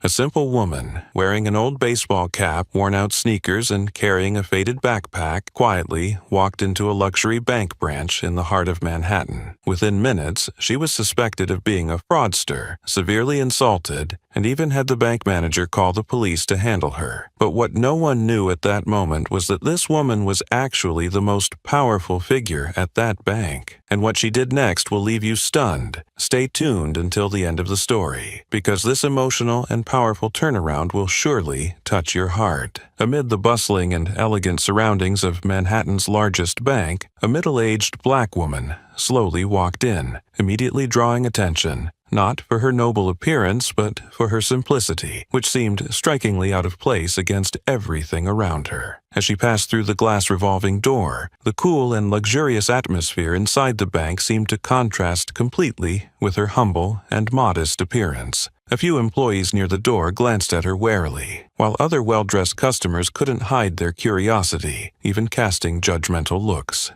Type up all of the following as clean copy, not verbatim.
A simple woman, wearing an old baseball cap, worn-out sneakers, and carrying a faded backpack, quietly walked into a luxury bank branch in the heart of Manhattan. Within minutes, she was suspected of being a fraudster, severely insulted, and even had the bank manager call the police to handle her. But what no one knew at that moment was that this woman was actually the most powerful figure at that bank. And what she did next will leave you stunned. Stay tuned until the end of the story, because this emotional and powerful turnaround will surely touch your heart. Amid the bustling and elegant surroundings of Manhattan's largest bank, a middle-aged black woman slowly walked in, immediately drawing attention, not for her noble appearance, but for her simplicity, which seemed strikingly out of place against everything around her. As she passed through the glass revolving door, the cool and luxurious atmosphere inside the bank seemed to contrast completely with her humble and modest appearance. A few employees near the door glanced at her warily, while other well-dressed customers couldn't hide their curiosity, even casting judgmental looks.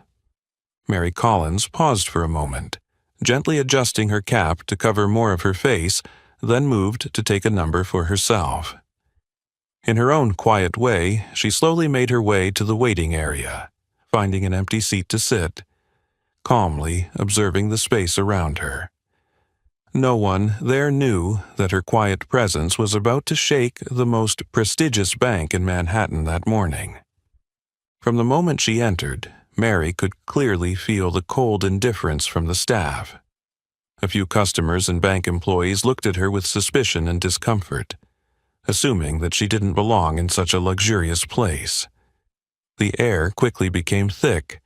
Mary Collins paused for a moment, gently adjusting her cap to cover more of her face, then moved to take a number for herself. In her own quiet way, she slowly made her way to the waiting area, finding an empty seat to sit, calmly observing the space around her. No one there knew that her quiet presence was about to shake the most prestigious bank in Manhattan that morning. From the moment she entered, Mary could clearly feel the cold indifference from the staff. A few customers and bank employees looked at her with suspicion and discomfort, assuming that she didn't belong in such a luxurious place. The air quickly became thick,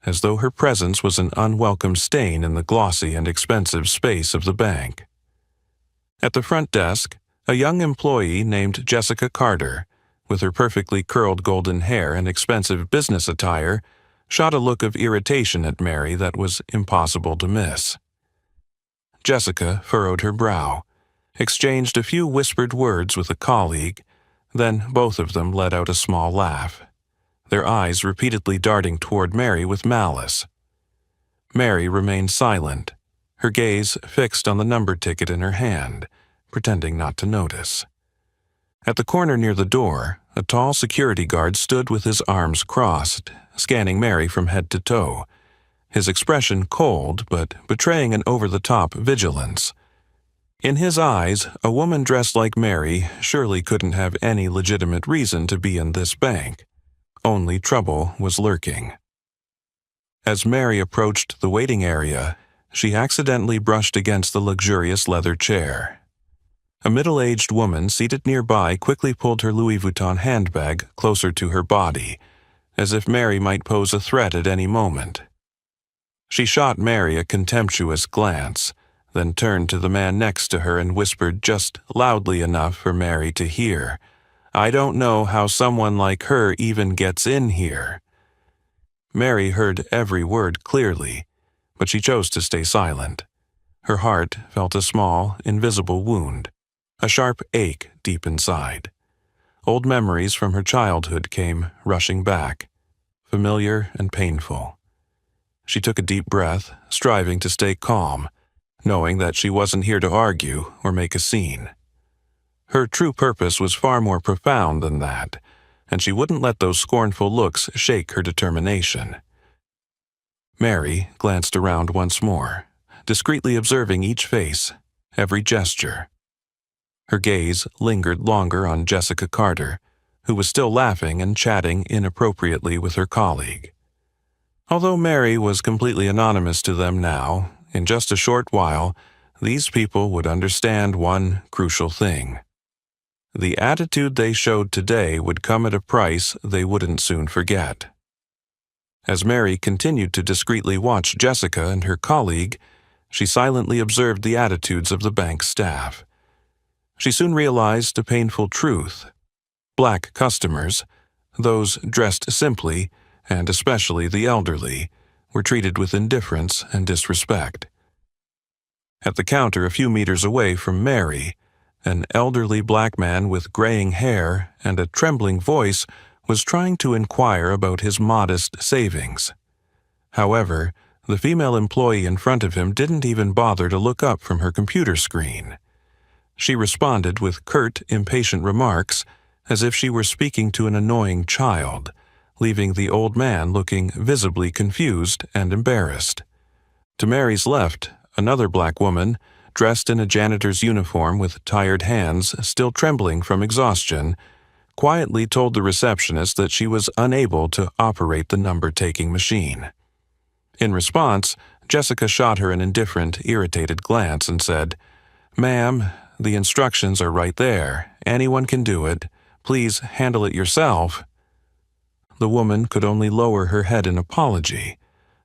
as though her presence was an unwelcome stain in the glossy and expensive space of the bank. At the front desk, a young employee named Jessica Carter, with her perfectly curled golden hair and expensive business attire, shot a look of irritation at Mary that was impossible to miss. Jessica furrowed her brow, exchanged a few whispered words with a colleague, then both of them let out a small laugh, their eyes repeatedly darting toward Mary with malice. Mary remained silent, her gaze fixed on the number ticket in her hand, pretending not to notice. At the corner near the door, a tall security guard stood with his arms crossed, scanning Mary from head to toe, his expression cold but betraying an over-the-top vigilance. In his eyes, a woman dressed like Mary surely couldn't have any legitimate reason to be in this bank. Only trouble was lurking. As Mary approached the waiting area, she accidentally brushed against the luxurious leather chair. A middle-aged woman seated nearby quickly pulled her Louis Vuitton handbag closer to her body, as if Mary might pose a threat at any moment. She shot Mary a contemptuous glance, then turned to the man next to her and whispered just loudly enough for Mary to hear, "I don't know how someone like her even gets in here." Mary heard every word clearly, but she chose to stay silent. Her heart felt a small, invisible wound, a sharp ache deep inside. Old memories from her childhood came rushing back, familiar and painful. She took a deep breath, striving to stay calm, knowing that she wasn't here to argue or make a scene. Her true purpose was far more profound than that, and she wouldn't let those scornful looks shake her determination. Mary glanced around once more, discreetly observing each face, every gesture. Her gaze lingered longer on Jessica Carter, who was still laughing and chatting inappropriately with her colleague. Although Mary was completely anonymous to them now, in just a short while, these people would understand one crucial thing. The attitude they showed today would come at a price they wouldn't soon forget. As Mary continued to discreetly watch Jessica and her colleague, she silently observed the attitudes of the bank staff. She soon realized a painful truth. Black customers, those dressed simply, and especially the elderly, were treated with indifference and disrespect. At the counter a few meters away from Mary, an elderly black man with graying hair and a trembling voice was trying to inquire about his modest savings. However, the female employee in front of him didn't even bother to look up from her computer screen. She responded with curt, impatient remarks, as if she were speaking to an annoying child, leaving the old man looking visibly confused and embarrassed. To Mary's left, another black woman, dressed in a janitor's uniform with tired hands still trembling from exhaustion, quietly told the receptionist that she was unable to operate the number-taking machine. In response, Jessica shot her an indifferent, irritated glance and said, "Ma'am, the instructions are right there. Anyone can do it. Please handle it yourself." The woman could only lower her head in apology,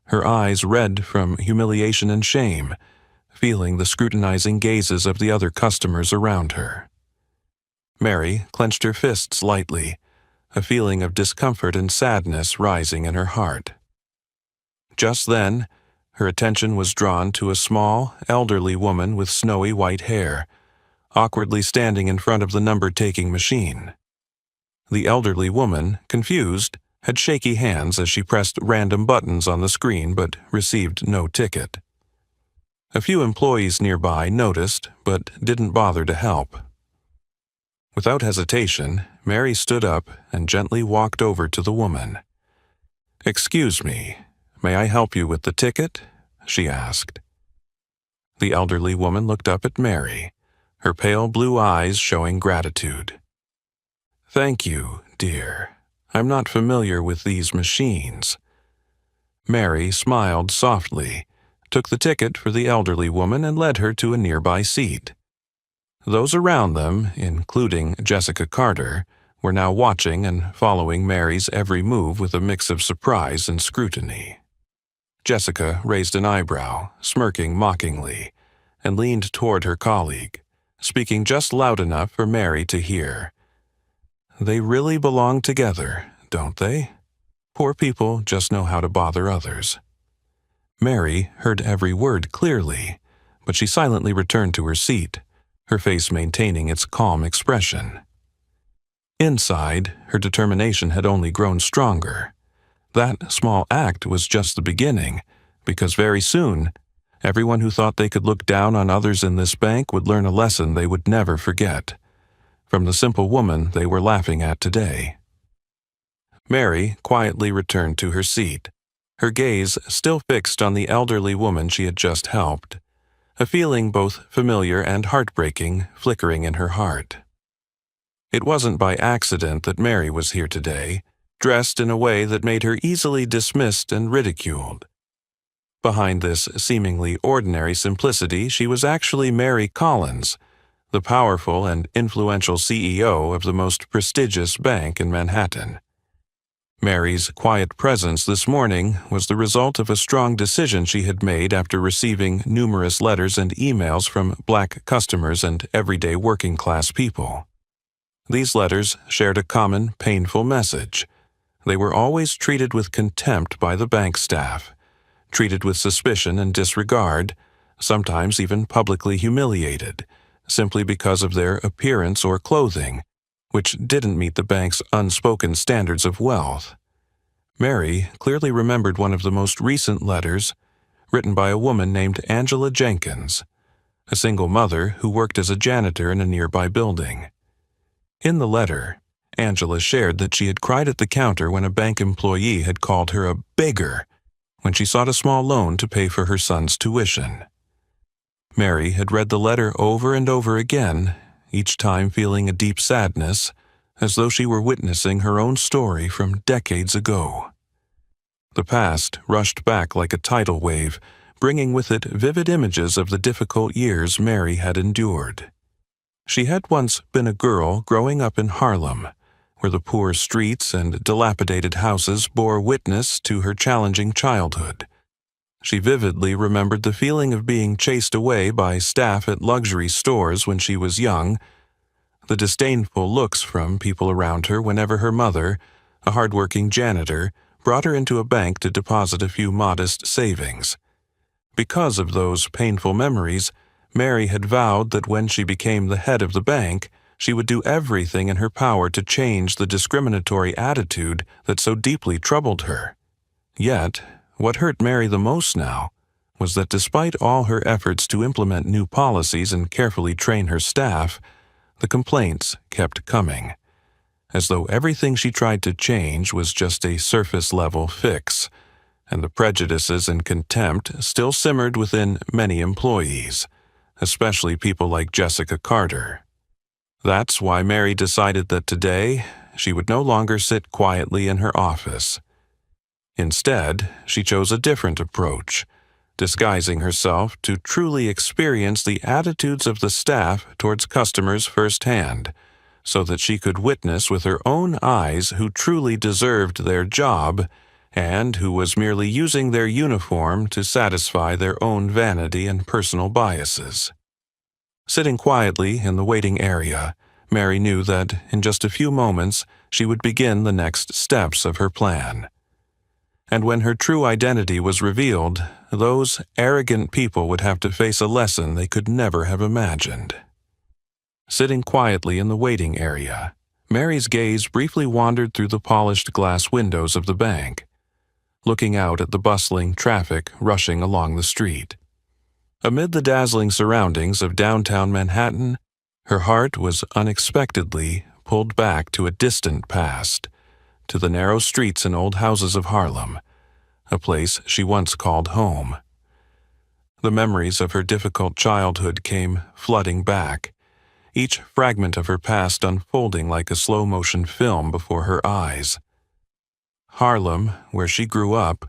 her eyes red from humiliation and shame, feeling the scrutinizing gazes of the other customers around her. Mary clenched her fists lightly, a feeling of discomfort and sadness rising in her heart. Just then, her attention was drawn to a small, elderly woman with snowy white hair, awkwardly standing in front of the number-taking machine. The elderly woman, confused, had shaky hands as she pressed random buttons on the screen but received no ticket. A few employees nearby noticed but didn't bother to help. Without hesitation, Mary stood up and gently walked over to the woman. "Excuse me, may I help you with the ticket?" she asked. The elderly woman looked up at Mary, her pale blue eyes showing gratitude. "Thank you, dear. I'm not familiar with these machines." Mary smiled softly, took the ticket for the elderly woman and led her to a nearby seat. Those around them, including Jessica Carter, were now watching and following Mary's every move with a mix of surprise and scrutiny. Jessica raised an eyebrow, smirking mockingly, and leaned toward her colleague, speaking just loud enough for Mary to hear. "They really belong together, don't they? Poor people just know how to bother others." Mary heard every word clearly, but she silently returned to her seat, her face maintaining its calm expression. Inside, her determination had only grown stronger. That small act was just the beginning, because very soon, everyone who thought they could look down on others in this bank would learn a lesson they would never forget, from the simple woman they were laughing at today. Mary quietly returned to her seat, her gaze still fixed on the elderly woman she had just helped, a feeling both familiar and heartbreaking flickering in her heart. It wasn't by accident that Mary was here today, dressed in a way that made her easily dismissed and ridiculed. Behind this seemingly ordinary simplicity, she was actually Mary Collins, the powerful and influential CEO of the most prestigious bank in Manhattan. Mary's quiet presence this morning was the result of a strong decision she had made after receiving numerous letters and emails from black customers and everyday working-class people. These letters shared a common, painful message. They were always treated with contempt by the bank staff, treated with suspicion and disregard, sometimes even publicly humiliated, simply because of their appearance or clothing, which didn't meet the bank's unspoken standards of wealth. Mary clearly remembered one of the most recent letters, written by a woman named Angela Jenkins, a single mother who worked as a janitor in a nearby building. In the letter, Angela shared that she had cried at the counter when a bank employee had called her a beggar when she sought a small loan to pay for her son's tuition. Mary had read the letter over and over again, each time feeling a deep sadness, as though she were witnessing her own story from decades ago. The past rushed back like a tidal wave, bringing with it vivid images of the difficult years Mary had endured. She had once been a girl growing up in Harlem, where the poor streets and dilapidated houses bore witness to her challenging childhood. She vividly remembered the feeling of being chased away by staff at luxury stores when she was young, the disdainful looks from people around her whenever her mother, a hardworking janitor, brought her into a bank to deposit a few modest savings. Because of those painful memories, Mary had vowed that when she became the head of the bank, she would do everything in her power to change the discriminatory attitude that so deeply troubled her. Yet, what hurt Mary the most now was that despite all her efforts to implement new policies and carefully train her staff, the complaints kept coming, as though everything she tried to change was just a surface-level fix, and the prejudices and contempt still simmered within many employees, especially people like Jessica Carter. That's why Mary decided that today she would no longer sit quietly in her office. Instead, she chose a different approach, disguising herself to truly experience the attitudes of the staff towards customers firsthand, so that she could witness with her own eyes who truly deserved their job and who was merely using their uniform to satisfy their own vanity and personal biases. Sitting quietly in the waiting area, Mary knew that in just a few moments she would begin the next steps of her plan. And when her true identity was revealed, those arrogant people would have to face a lesson they could never have imagined. Sitting quietly in the waiting area, Mary's gaze briefly wandered through the polished glass windows of the bank, looking out at the bustling traffic rushing along the street. Amid the dazzling surroundings of downtown Manhattan, her heart was unexpectedly pulled back to a distant past, to the narrow streets and old houses of Harlem, a place she once called home. The memories of her difficult childhood came flooding back, each fragment of her past unfolding like a slow-motion film before her eyes. Harlem, where she grew up,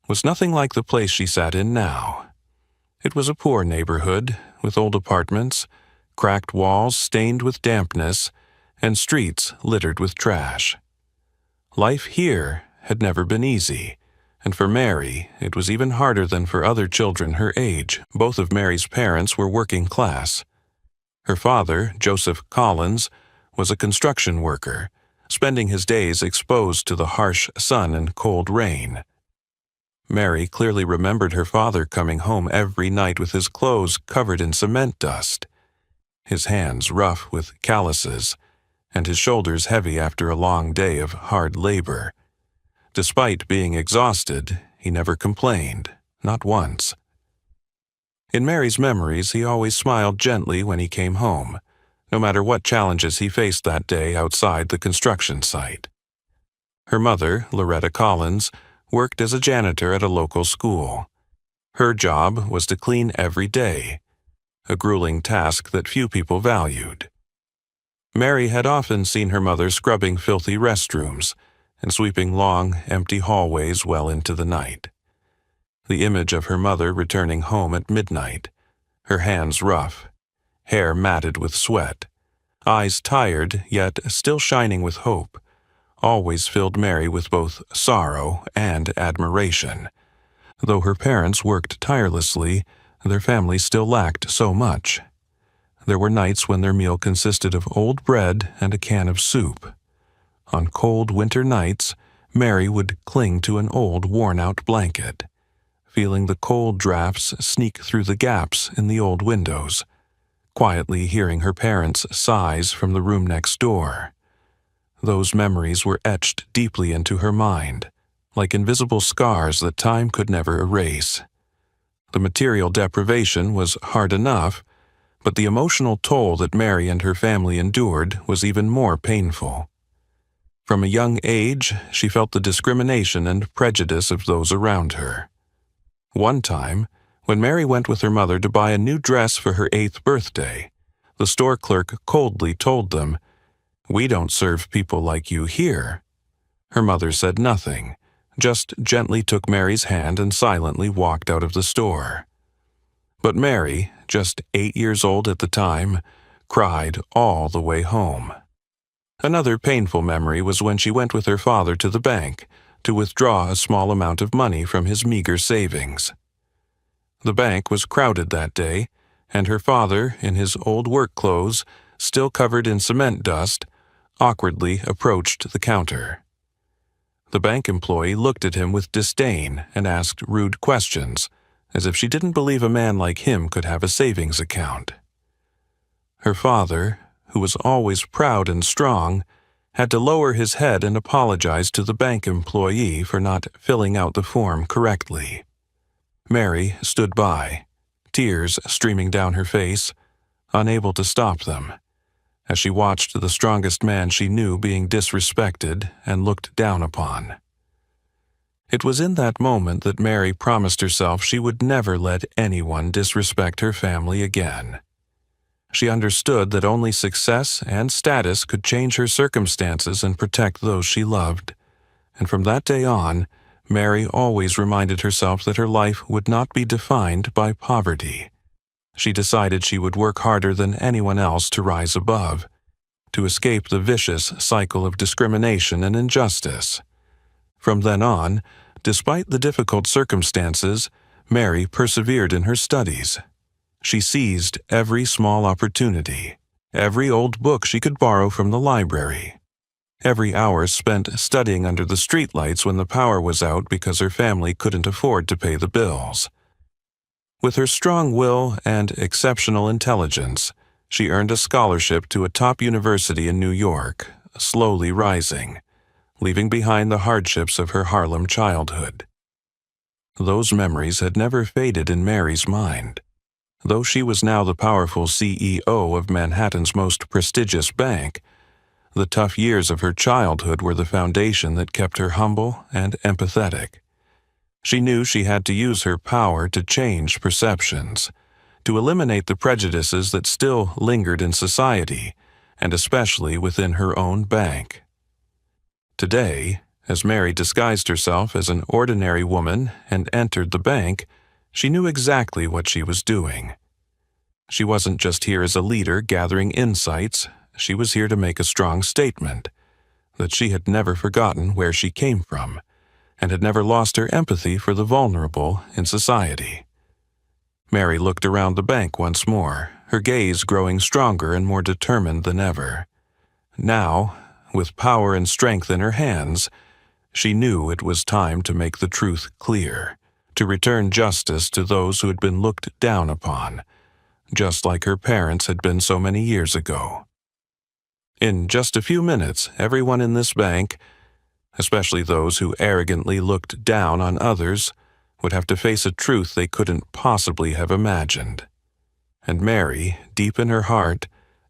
was nothing like the place she sat in now. It was a poor neighborhood, with old apartments, cracked walls stained with dampness, and streets littered with trash. Life here had never been easy, and for Mary, it was even harder than for other children her age. Both of Mary's parents were working class. Her father, Joseph Collins, was a construction worker, spending his days exposed to the harsh sun and cold rain. Mary clearly remembered her father coming home every night with his clothes covered in cement dust, his hands rough with calluses, and his shoulders heavy after a long day of hard labor. Despite being exhausted, he never complained, not once. In Mary's memories, he always smiled gently when he came home, no matter what challenges he faced that day outside the construction site. Her mother, Loretta Collins, worked as a janitor at a local school. Her job was to clean every day, a grueling task that few people valued. Mary had often seen her mother scrubbing filthy restrooms and sweeping long, empty hallways well into the night. The image of her mother returning home at midnight, her hands rough, hair matted with sweat, eyes tired yet still shining with hope, always filled Mary with both sorrow and admiration. Though her parents worked tirelessly, their family still lacked so much. There were nights when their meal consisted of old bread and a can of soup. On cold winter nights, Mary would cling to an old worn-out blanket, feeling the cold drafts sneak through the gaps in the old windows, quietly hearing her parents' sighs from the room next door. Those memories were etched deeply into her mind, like invisible scars that time could never erase. The material deprivation was hard enough, but the emotional toll that Mary and her family endured was even more painful. From a young age, she felt the discrimination and prejudice of those around her. One time, when Mary went with her mother to buy a new dress for her 8th birthday, the store clerk coldly told them, "We don't serve people like you here." Her mother said nothing, just gently took Mary's hand and silently walked out of the store. But Mary, just 8 years old at the time, cried all the way home. Another painful memory was when she went with her father to the bank to withdraw a small amount of money from his meager savings. The bank was crowded that day, and her father, in his old work clothes, still covered in cement dust, awkwardly approached the counter. The bank employee looked at him with disdain and asked rude questions, as if she didn't believe a man like him could have a savings account. Her father, who was always proud and strong, had to lower his head and apologize to the bank employee for not filling out the form correctly. Mary stood by, tears streaming down her face, unable to stop them, as she watched the strongest man she knew being disrespected and looked down upon. It was in that moment that Mary promised herself she would never let anyone disrespect her family again. She understood that only success and status could change her circumstances and protect those she loved, and from that day on, Mary always reminded herself that her life would not be defined by poverty. She decided she would work harder than anyone else to rise above, to escape the vicious cycle of discrimination and injustice. From then on, despite the difficult circumstances, Mary persevered in her studies. She seized every small opportunity, every old book she could borrow from the library, every hour spent studying under the streetlights when the power was out because her family couldn't afford to pay the bills. With her strong will and exceptional intelligence, she earned a scholarship to a top university in New York, slowly rising, leaving behind the hardships of her Harlem childhood. Those memories had never faded in Mary's mind. Though she was now the powerful CEO of Manhattan's most prestigious bank, the tough years of her childhood were the foundation that kept her humble and empathetic. She knew she had to use her power to change perceptions, to eliminate the prejudices that still lingered in society, and especially within her own bank. Today, as Mary disguised herself as an ordinary woman and entered the bank, she knew exactly what she was doing. She wasn't just here as a leader gathering insights, she was here to make a strong statement that she had never forgotten where she came from and had never lost her empathy for the vulnerable in society. Mary looked around the bank once more, her gaze growing stronger and more determined than ever. Now, with power and strength in her hands, she knew it was time to make the truth clear, to return justice to those who had been looked down upon, just like her parents had been so many years ago. In just a few minutes, everyone in this bank, especially those who arrogantly looked down on others, would have to face a truth they couldn't possibly have imagined. And Mary, deep in her heart,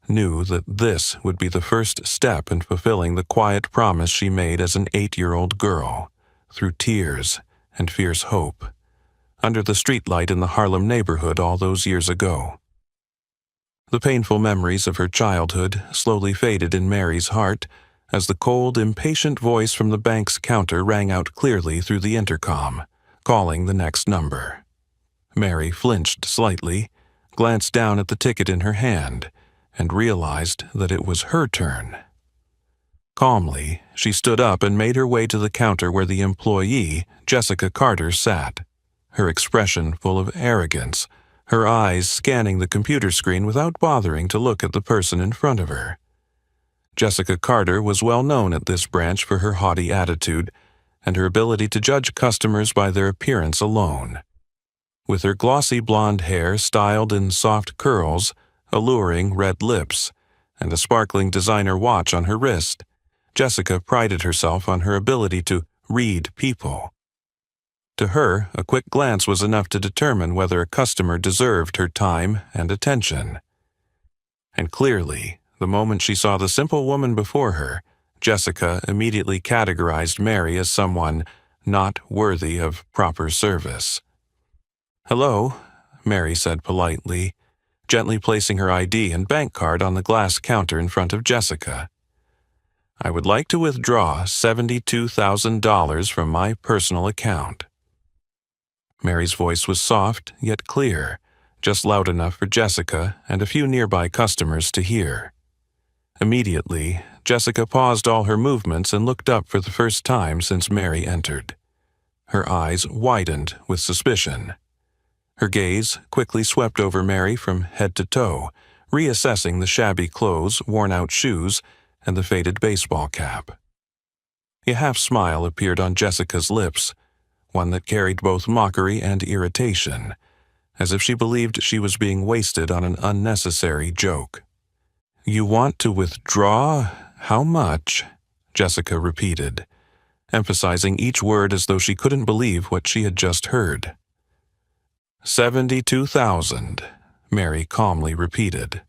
knew that this would be the first step in fulfilling the quiet promise she made as an 8-year-old girl, through tears and fierce hope, under the streetlight in the Harlem neighborhood all those years ago. The painful memories of her childhood slowly faded in Mary's heart as the cold, impatient voice from the bank's counter rang out clearly through the intercom, calling the next number. Mary flinched slightly, glanced down at the ticket in her hand, and realized that it was her turn. Calmly, she stood up and made her way to the counter where the employee, Jessica Carter, sat, her expression full of arrogance, her eyes scanning the computer screen without bothering to look at the person in front of her. Jessica Carter was well known at this branch for her haughty attitude and her ability to judge customers by their appearance alone. With her glossy blonde hair styled in soft curls, alluring red lips, and a sparkling designer watch on her wrist, Jessica prided herself on her ability to read people. To her, a quick glance was enough to determine whether a customer deserved her time and attention. And clearly, the moment she saw the simple woman before her, Jessica immediately categorized Mary as someone not worthy of proper service. "Hello," Mary said politely, gently placing her ID and bank card on the glass counter in front of Jessica. "I would like to withdraw $72,000 from my personal account." Mary's voice was soft yet clear, just loud enough for Jessica and a few nearby customers to hear. Immediately, Jessica paused all her movements and looked up for the first time since Mary entered. Her eyes widened with suspicion. Her gaze quickly swept over Mary from head to toe, reassessing the shabby clothes, worn-out shoes, and the faded baseball cap. A half-smile appeared on Jessica's lips, one that carried both mockery and irritation, as if she believed she was being wasted on an unnecessary joke. "You want to withdraw? How much?" Jessica repeated, emphasizing each word as though she couldn't believe what she had just heard. $72,000, Mary calmly repeated.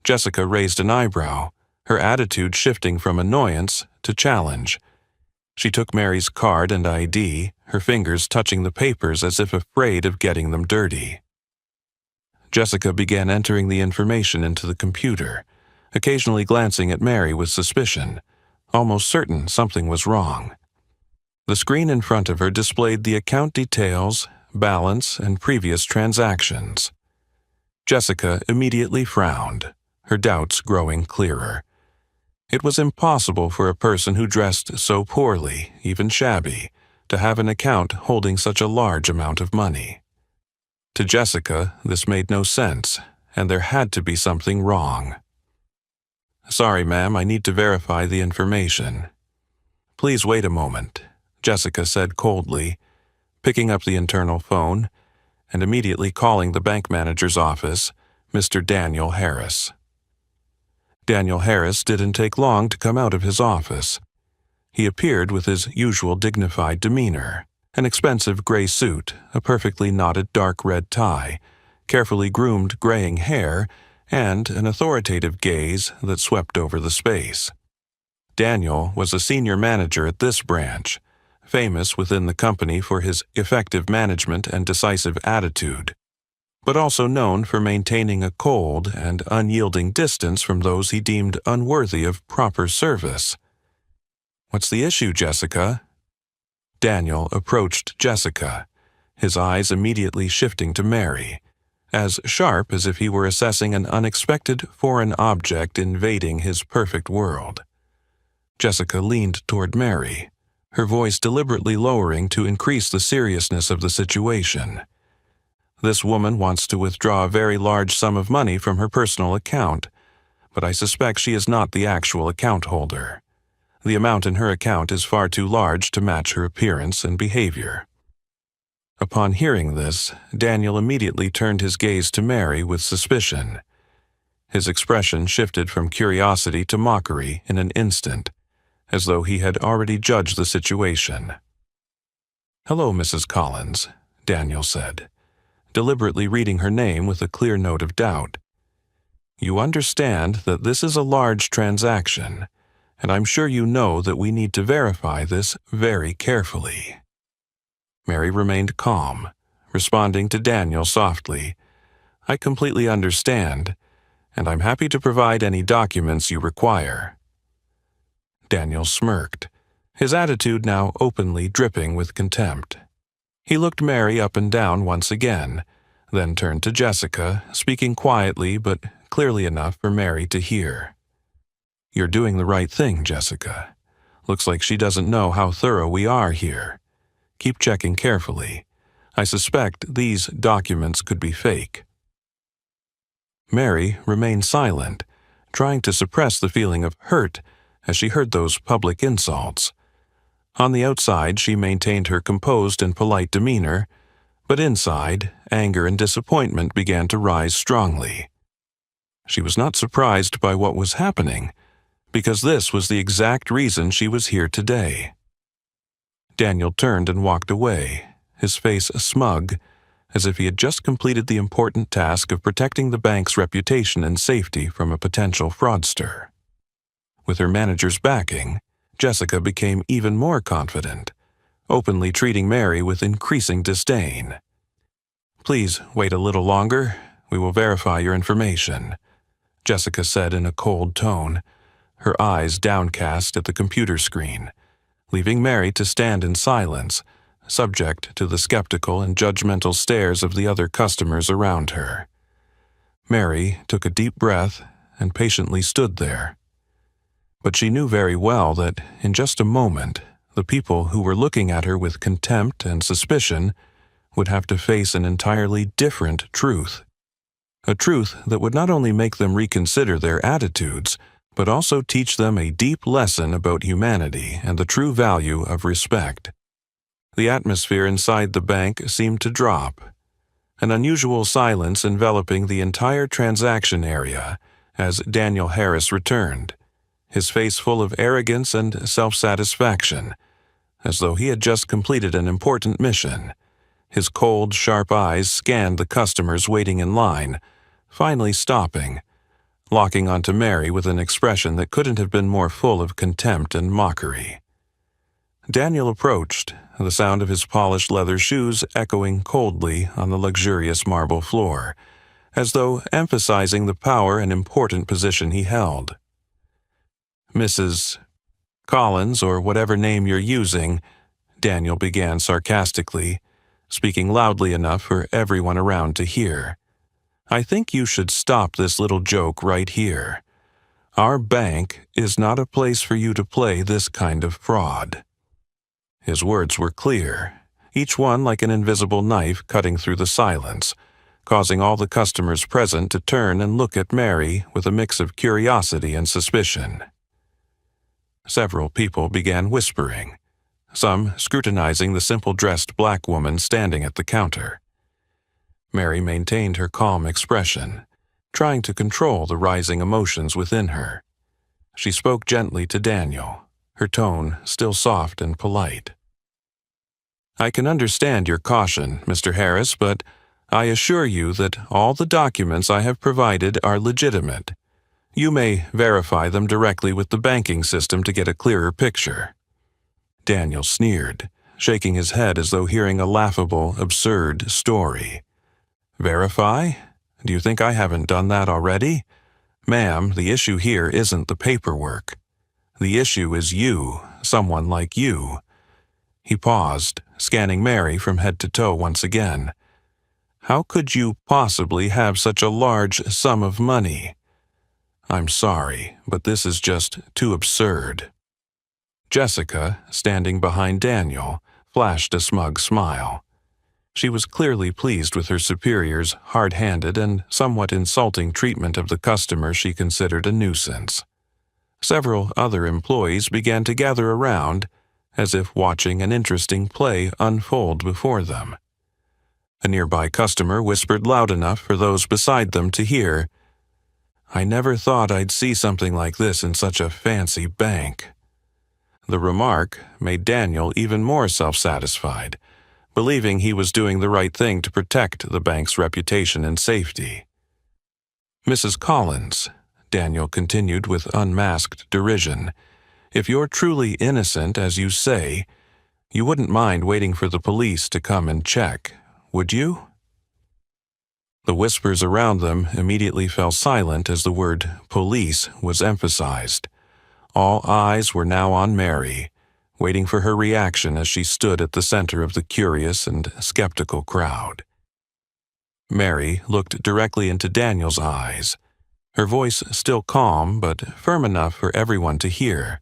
Jessica raised an eyebrow, her attitude shifting from annoyance to challenge. She took Mary's card and ID, her fingers touching the papers as if afraid of getting them dirty. Jessica began entering the information into the computer, occasionally glancing at Mary with suspicion, almost certain something was wrong. The screen in front of her displayed the account details, balance, and previous transactions. Jessica immediately frowned, her doubts growing clearer. It was impossible for a person who dressed so poorly, even shabby, to have an account holding such a large amount of money. To Jessica, this made no sense, and there had to be something wrong. "Sorry, ma'am, I need to verify the information." "Please wait a moment," Jessica said coldly, picking up the internal phone and immediately calling the bank manager's office, Mr. Daniel Harris. Daniel Harris didn't take long to come out of his office. He appeared with his usual dignified demeanor, an expensive gray suit, a perfectly knotted dark red tie, carefully groomed graying hair, and an authoritative gaze that swept over the space. Daniel was a senior manager at this branch, famous within the company for his effective management and decisive attitude, but also known for maintaining a cold and unyielding distance from those he deemed unworthy of proper service. "What's the issue, Jessica?" Daniel approached Jessica, his eyes immediately shifting to Mary, as sharp as if he were assessing an unexpected foreign object invading his perfect world. Jessica leaned toward Mary, her voice deliberately lowering to increase the seriousness of the situation. "This woman wants to withdraw a very large sum of money from her personal account, but I suspect she is not the actual account holder. The amount in her account is far too large to match her appearance and behavior." Upon hearing this, Daniel immediately turned his gaze to Mary with suspicion. His expression shifted from curiosity to mockery in an instant, as though he had already judged the situation. "Hello, Mrs. Collins," Daniel said, deliberately reading her name with a clear note of doubt. "You understand that this is a large transaction, and I'm sure you know that we need to verify this very carefully." Mary remained calm, responding to Daniel softly, "I completely understand, and I'm happy to provide any documents you require." Daniel smirked, his attitude now openly dripping with contempt. He looked Mary up and down once again, then turned to Jessica, speaking quietly but clearly enough for Mary to hear. "You're doing the right thing, Jessica. Looks like she doesn't know how thorough we are here. Keep checking carefully. I suspect these documents could be fake." Mary remained silent, trying to suppress the feeling of hurt as she heard those public insults. On the outside, she maintained her composed and polite demeanor, but inside, anger and disappointment began to rise strongly. She was not surprised by what was happening, because this was the exact reason she was here today. Daniel turned and walked away, his face smug, as if he had just completed the important task of protecting the bank's reputation and safety from a potential fraudster. With her manager's backing, Jessica became even more confident, openly treating Mary with increasing disdain. "Please wait a little longer. We will verify your information," Jessica said in a cold tone, her eyes downcast at the computer screen, leaving Mary to stand in silence, subject to the skeptical and judgmental stares of the other customers around her. Mary took a deep breath and patiently stood there. But she knew very well that, in just a moment, the people who were looking at her with contempt and suspicion would have to face an entirely different truth. A truth that would not only make them reconsider their attitudes, but also teach them a deep lesson about humanity and the true value of respect. The atmosphere inside the bank seemed to drop, an unusual silence enveloping the entire transaction area as Daniel Harris returned, his face full of arrogance and self-satisfaction, as though he had just completed an important mission, His cold, sharp eyes scanned the customers waiting in line, finally stopping, locking onto Mary with an expression that couldn't have been more full of contempt and mockery. Daniel approached, the sound of his polished leather shoes echoing coldly on the luxurious marble floor, as though emphasizing the power and important position he held. "Mrs. Collins, or whatever name you're using," Daniel began sarcastically, speaking loudly enough for everyone around to hear. "I think you should stop this little joke right here. Our bank is not a place for you to play this kind of fraud." His words were clear, each one like an invisible knife cutting through the silence, causing all the customers present to turn and look at Mary with a mix of curiosity and suspicion. Several people began whispering, some scrutinizing the simple-dressed black woman standing at the counter. Mary maintained her calm expression, trying to control the rising emotions within her. She spoke gently to Daniel, her tone still soft and polite. "I can understand your caution, Mr. Harris, but I assure you that all the documents I have provided are legitimate. You may verify them directly with the banking system to get a clearer picture." Daniel sneered, shaking his head as though hearing a laughable, absurd story. "Verify? Do you think I haven't done that already? Ma'am, the issue here isn't the paperwork. The issue is you, someone like you." He paused, scanning Mary from head to toe once again. "How could you possibly have such a large sum of money? I'm sorry, but this is just too absurd." Jessica, standing behind Daniel, flashed a smug smile. She was clearly pleased with her superior's hard-handed and somewhat insulting treatment of the customer she considered a nuisance. Several other employees began to gather around, as if watching an interesting play unfold before them. A nearby customer whispered loud enough for those beside them to hear, "I never thought I'd see something like this in such a fancy bank." The remark made Daniel even more self-satisfied, believing he was doing the right thing to protect the bank's reputation and safety. "Mrs. Collins," Daniel continued with unmasked derision, "if you're truly innocent, as you say, you wouldn't mind waiting for the police to come and check, would you?" The whispers around them immediately fell silent as the word police was emphasized. All eyes were now on Mary, waiting for her reaction as she stood at the center of the curious and skeptical crowd. Mary looked directly into Daniel's eyes, her voice still calm but firm enough for everyone to hear.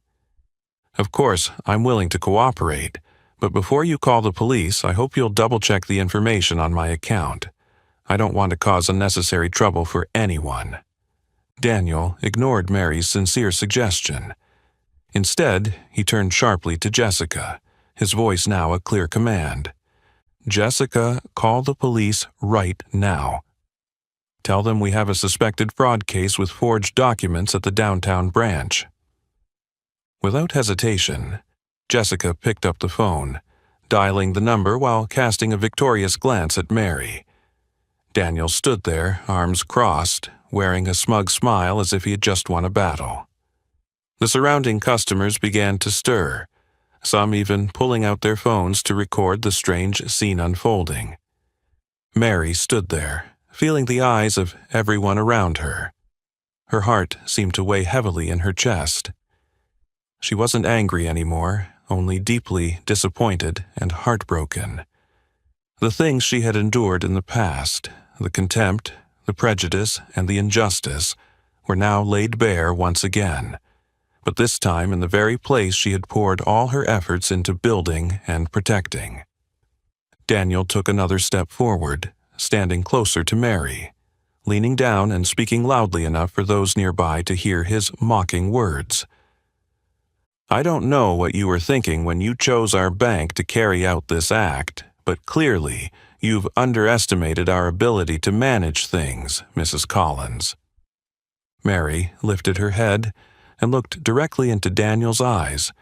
"Of course, I'm willing to cooperate, but before you call the police, I hope you'll double-check the information on my account. I don't want to cause unnecessary trouble for anyone." Daniel ignored Mary's sincere suggestion. Instead, he turned sharply to Jessica, his voice now a clear command. "Jessica, call the police right now. Tell them we have a suspected fraud case with forged documents at the downtown branch." Without hesitation, Jessica picked up the phone, dialing the number while casting a victorious glance at Mary. Daniel stood there, arms crossed, wearing a smug smile as if he had just won a battle. The surrounding customers began to stir, some even pulling out their phones to record the strange scene unfolding. Mary stood there, feeling the eyes of everyone around her. Her heart seemed to weigh heavily in her chest. She wasn't angry anymore, only deeply disappointed and heartbroken. The things she had endured in the past, the contempt, the prejudice, and the injustice, were now laid bare once again, but this time in the very place she had poured all her efforts into building and protecting. Daniel took another step forward, standing closer to Mary, leaning down and speaking loudly enough for those nearby to hear his mocking words. "I don't know what you were thinking when you chose our bank to carry out this act, but clearly you've underestimated our ability to manage things, Mrs. Collins." Mary lifted her head and looked directly into Daniel's eyes,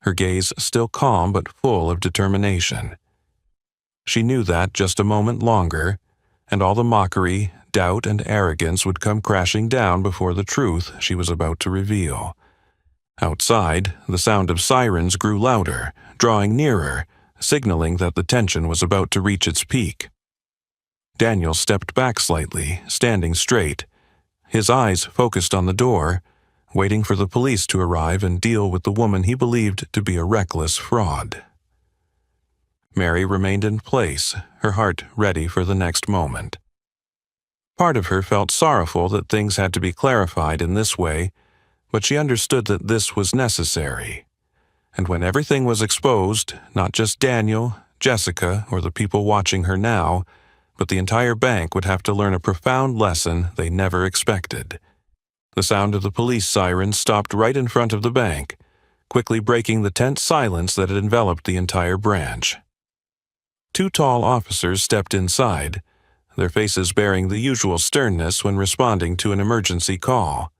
her gaze still calm but full of determination. She knew that just a moment longer, and all the mockery, doubt, and arrogance would come crashing down before the truth she was about to reveal. Outside, the sound of sirens grew louder, drawing nearer, signaling that the tension was about to reach its peak. Daniel stepped back slightly, standing straight, his eyes focused on the door, waiting for the police to arrive and deal with the woman he believed to be a reckless fraud. Mary remained in place, her heart ready for the next moment. Part of her felt sorrowful that things had to be clarified in this way, but she understood that this was necessary. And when everything was exposed, not just Daniel, Jessica, or the people watching her now, but the entire bank would have to learn a profound lesson they never expected. The sound of the police siren stopped right in front of the bank, quickly breaking the tense silence that had enveloped the entire branch. Two tall officers stepped inside, their faces bearing the usual sternness when responding to an emergency call.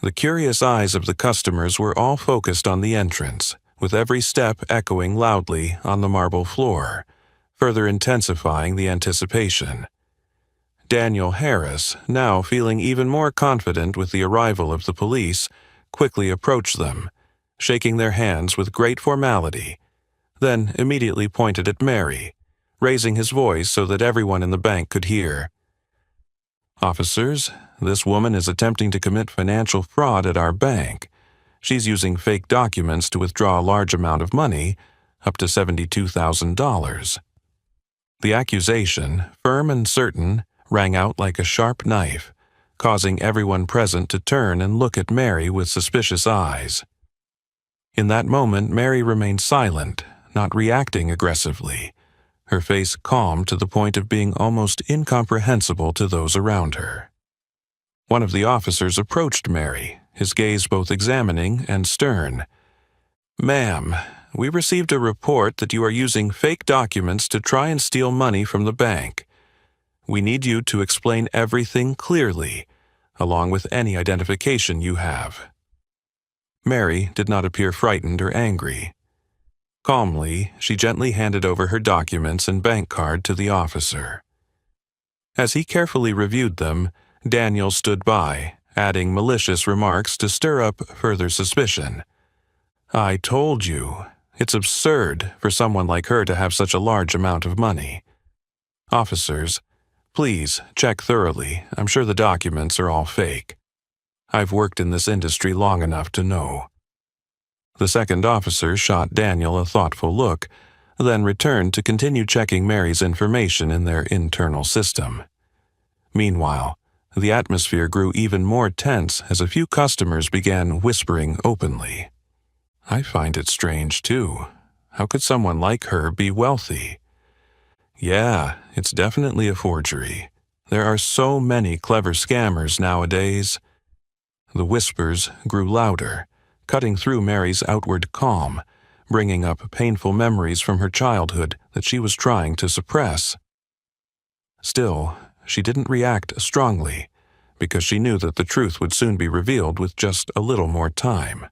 The curious eyes of the customers were all focused on the entrance, with every step echoing loudly on the marble floor, further intensifying the anticipation. Daniel Harris, now feeling even more confident with the arrival of the police, quickly approached them, shaking their hands with great formality, then immediately pointed at Mary, raising his voice so that everyone in the bank could hear. "Officers, this woman is attempting to commit financial fraud at our bank. She's using fake documents to withdraw a large amount of money, up to $72,000. The accusation, firm and certain, rang out like a sharp knife, causing everyone present to turn and look at Mary with suspicious eyes. In that moment, Mary remained silent, not reacting aggressively, her face calm to the point of being almost incomprehensible to those around her. One of the officers approached Mary, his gaze both examining and stern. "Ma'am, we received a report that you are using fake documents to try and steal money from the bank. We need you to explain everything clearly, along with any identification you have." Mary did not appear frightened or angry. Calmly, she gently handed over her documents and bank card to the officer. As he carefully reviewed them, Daniel stood by, adding malicious remarks to stir up further suspicion. "I told you, it's absurd for someone like her to have such a large amount of money. Officers, please check thoroughly. I'm sure the documents are all fake. I've worked in this industry long enough to know." The second officer shot Daniel a thoughtful look, then returned to continue checking Mary's information in their internal system. Meanwhile, the atmosphere grew even more tense as a few customers began whispering openly. "I find it strange, too. How could someone like her be wealthy?" "Yeah, it's definitely a forgery. There are so many clever scammers nowadays." The whispers grew louder, cutting through Mary's outward calm, bringing up painful memories from her childhood that she was trying to suppress. Still, she didn't react strongly, because she knew that the truth would soon be revealed with just a little more time.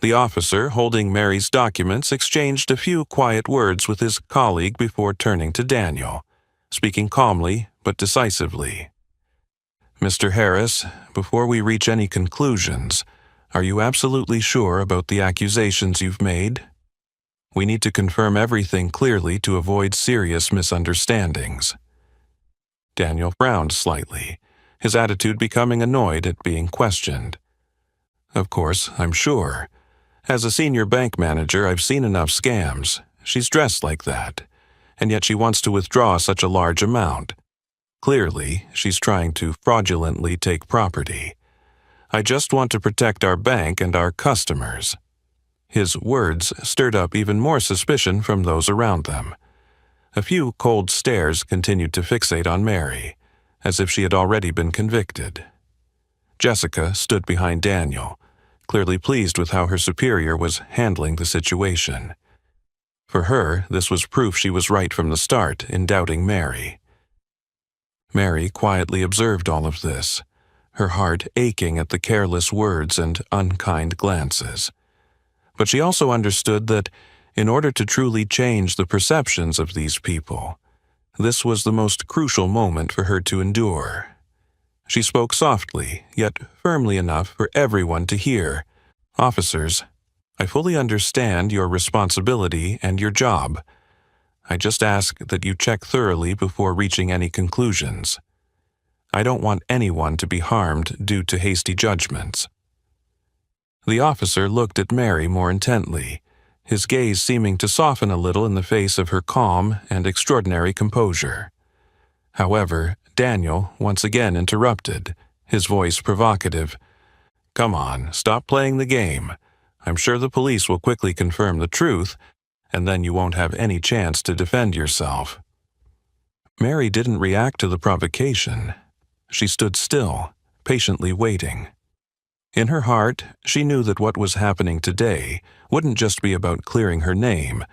The officer holding Mary's documents exchanged a few quiet words with his colleague before turning to Daniel, speaking calmly but decisively. "Mr. Harris, before we reach any conclusions, are you absolutely sure about the accusations you've made? We need to confirm everything clearly to avoid serious misunderstandings." Daniel frowned slightly, his attitude becoming annoyed at being questioned. "Of course, I'm sure. As a senior bank manager, I've seen enough scams. She's dressed like that, and yet she wants to withdraw such a large amount. Clearly, she's trying to fraudulently take property. I just want to protect our bank and our customers." His words stirred up even more suspicion from those around them. A few cold stares continued to fixate on Mary, as if she had already been convicted. Jessica stood behind Daniel, clearly pleased with how her superior was handling the situation. For her, this was proof she was right from the start in doubting Mary. Mary quietly observed all of this, her heart aching at the careless words and unkind glances. But she also understood that In order to truly change the perceptions of these people, this was the most crucial moment for her to endure. She spoke softly, yet firmly enough for everyone to hear. "Officers, I fully understand your responsibility and your job. I just ask that you check thoroughly before reaching any conclusions. I don't want anyone to be harmed due to hasty judgments." The officer looked at Mary more intently, his gaze seeming to soften a little in the face of her calm and extraordinary composure. However, Daniel once again interrupted, his voice provocative. "Come on, stop playing the game. I'm sure the police will quickly confirm the truth, and then you won't have any chance to defend yourself." Mary didn't react to the provocation. She stood still, patiently waiting. In her heart, she knew that what was happening today wouldn't just be about clearing her name,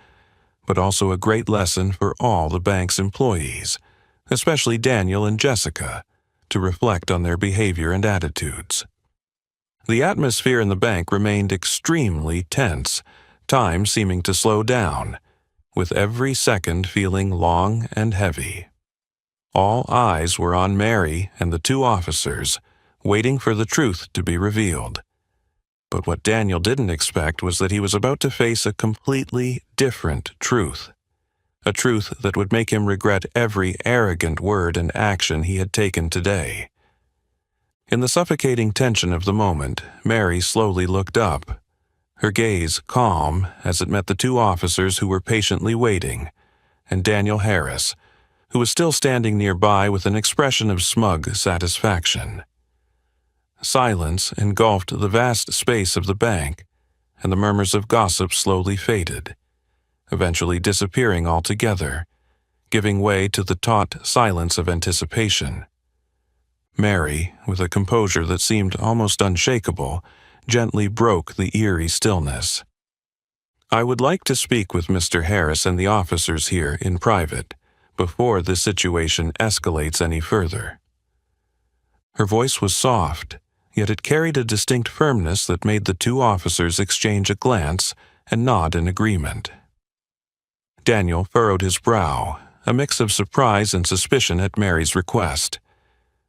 but also a great lesson for all the bank's employees, especially Daniel and Jessica, to reflect on their behavior and attitudes. The atmosphere in the bank remained extremely tense, time seeming to slow down, with every second feeling long and heavy. All eyes were on Mary and the two officers, waiting for the truth to be revealed. But what Daniel didn't expect was that he was about to face a completely different truth, a truth that would make him regret every arrogant word and action he had taken today. In the suffocating tension of the moment, Mary slowly looked up, her gaze calm as it met the two officers who were patiently waiting, and Daniel Harris, who was still standing nearby with an expression of smug satisfaction. Silence engulfed the vast space of the bank, and the murmurs of gossip slowly faded, eventually disappearing altogether, giving way to the taut silence of anticipation. Mary, with a composure that seemed almost unshakable, gently broke the eerie stillness. "I would like to speak with Mr. Harris and the officers here in private, before the situation escalates any further." Her voice was soft, yet it carried a distinct firmness that made the two officers exchange a glance and nod in agreement. Daniel furrowed his brow, a mix of surprise and suspicion at Mary's request.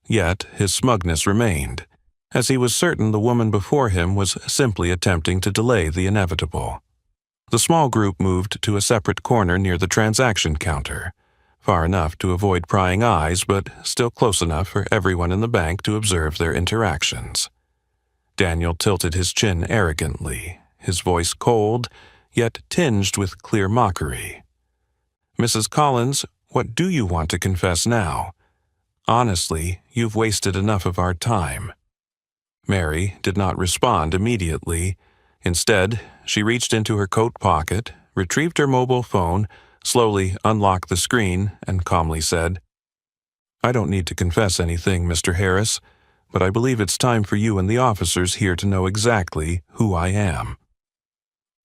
Yet his smugness remained, as he was certain the woman before him was simply attempting to delay the inevitable. The small group moved to a separate corner near the transaction counter, far enough to avoid prying eyes, but still close enough for everyone in the bank to observe their interactions. Daniel tilted his chin arrogantly, his voice cold, yet tinged with clear mockery. "Mrs. Collins, what do you want to confess now? Honestly, you've wasted enough of our time." Mary did not respond immediately. Instead, she reached into her coat pocket, retrieved her mobile phone, slowly unlocked the screen, and calmly said, "I don't need to confess anything, Mr. Harris, but I believe it's time for you and the officers here to know exactly who I am."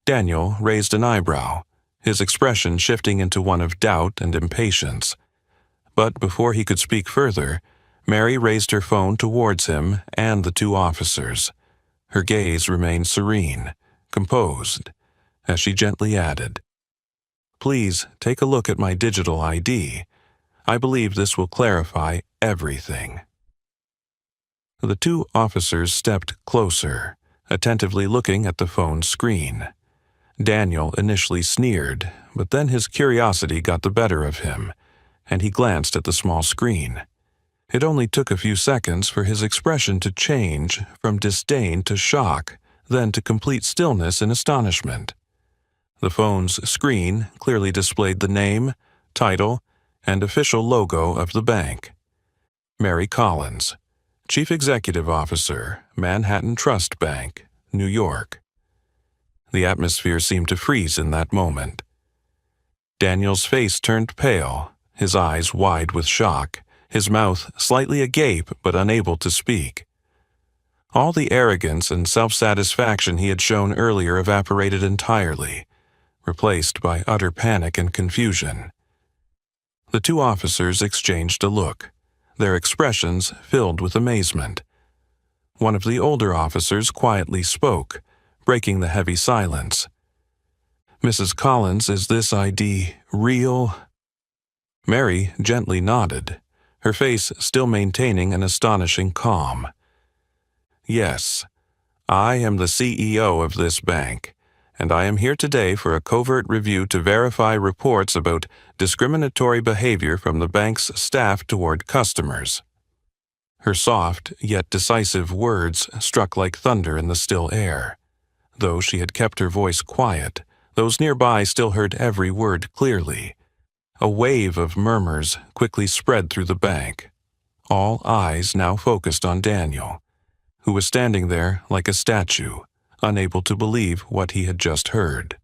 Daniel raised an eyebrow, his expression shifting into one of doubt and impatience. But before he could speak further, Mary raised her phone towards him and the two officers. Her gaze remained serene, composed, as she gently added, "Please take a look at my digital ID. I believe this will clarify everything." The two officers stepped closer, attentively looking at the phone's screen. Daniel initially sneered, but then his curiosity got the better of him, and he glanced at the small screen. It only took a few seconds for his expression to change from disdain to shock, then to complete stillness in astonishment. The phone's screen clearly displayed the name, title, and official logo of the bank. Mary Collins, Chief Executive Officer, Manhattan Trust Bank, New York. The atmosphere seemed to freeze in that moment. Daniel's face turned pale, his eyes wide with shock, his mouth slightly agape but unable to speak. All the arrogance and self-satisfaction he had shown earlier evaporated entirely, replaced by utter panic and confusion. The two officers exchanged a look, their expressions filled with amazement. One of the older officers quietly spoke, breaking the heavy silence. Mrs. Collins, is this ID real? Mary gently nodded, her face still maintaining an astonishing calm. Yes, I am the CEO of this bank, and I am here today for a covert review to verify reports about discriminatory behavior from the bank's staff toward customers. Her soft yet decisive words struck like thunder in the still air. Though she had kept her voice quiet, those nearby still heard every word clearly. A wave of murmurs quickly spread through the bank. All eyes now focused on Daniel, who was standing there like a statue, unable to believe what he had just heard.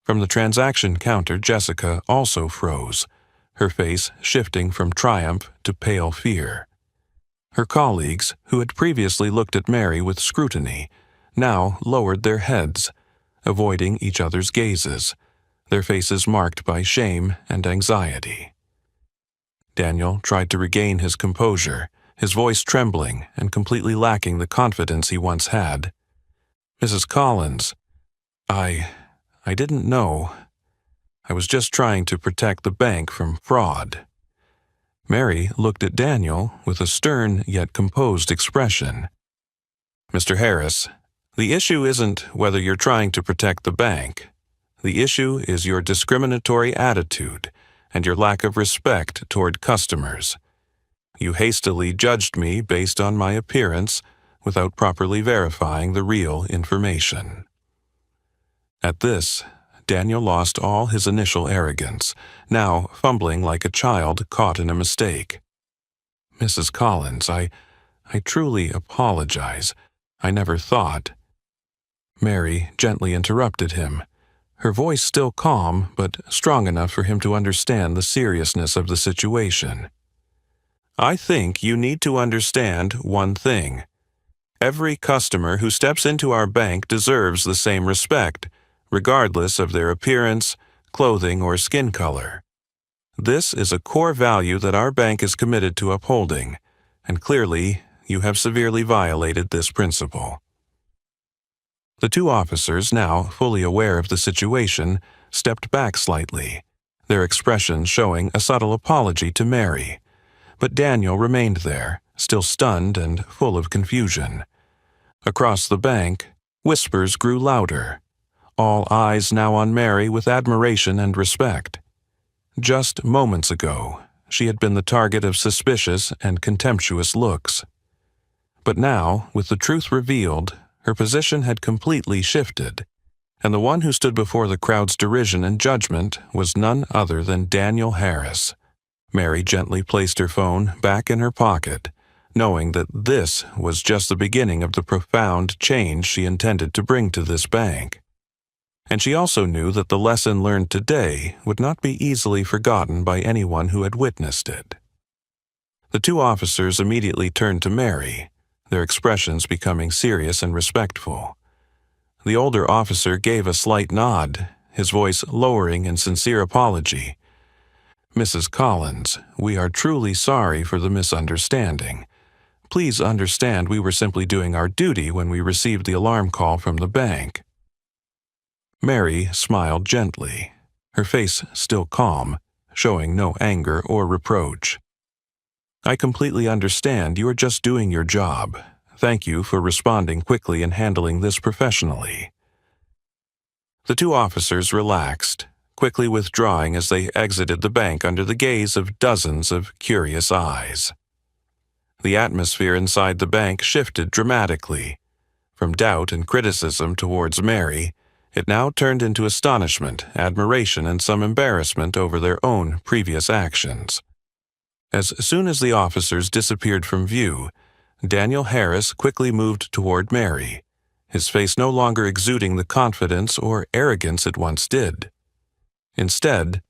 From the transaction counter, Jessica also froze, her face shifting from triumph to pale fear. Her colleagues, who had previously looked at Mary with scrutiny, now lowered their heads, avoiding each other's gazes, their faces marked by shame and anxiety. Daniel tried to regain his composure, his voice trembling and completely lacking the confidence he once had. Mrs. Collins, I didn't know. I was just trying to protect the bank from fraud. Mary looked at Daniel with a stern yet composed expression. Mr. Harris, the issue isn't whether you're trying to protect the bank. The issue is your discriminatory attitude and your lack of respect toward customers. You hastily judged me based on my appearance without properly verifying the real information. At this, Daniel lost all his initial arrogance, now fumbling like a child caught in a mistake. Mrs. Collins, I truly apologize. I never thought. Mary gently interrupted him, her voice still calm but strong enough for him to understand the seriousness of the situation. I think you need to understand one thing. Every customer who steps into our bank deserves the same respect, regardless of their appearance, clothing, or skin color. This is a core value that our bank is committed to upholding, and clearly you have severely violated this principle. The two officers, now fully aware of the situation, stepped back slightly, their expressions showing a subtle apology to Mary. But Daniel remained there, still stunned and full of confusion. Across the bank, whispers grew louder, all eyes now on Mary with admiration and respect. Just moments ago, she had been the target of suspicious and contemptuous looks. But now, with the truth revealed, her position had completely shifted, and the one who stood before the crowd's derision and judgment was none other than Daniel Harris. Mary gently placed her phone back in her pocket, knowing that this was just the beginning of the profound change she intended to bring to this bank. And she also knew that the lesson learned today would not be easily forgotten by anyone who had witnessed it. The two officers immediately turned to Mary, their expressions becoming serious and respectful. The older officer gave a slight nod, his voice lowering in sincere apology. Mrs. Collins, we are truly sorry for the misunderstanding. Please understand we were simply doing our duty when we received the alarm call from the bank. Mary smiled gently, her face still calm, showing no anger or reproach. I completely understand you are just doing your job. Thank you for responding quickly and handling this professionally. The two officers relaxed, quickly withdrawing as they exited the bank under the gaze of dozens of curious eyes. The atmosphere inside the bank shifted dramatically. From doubt and criticism towards Mary, it now turned into astonishment, admiration, and some embarrassment over their own previous actions. As soon as the officers disappeared from view, Daniel Harris quickly moved toward Mary, his face no longer exuding the confidence or arrogance it once did. Instead,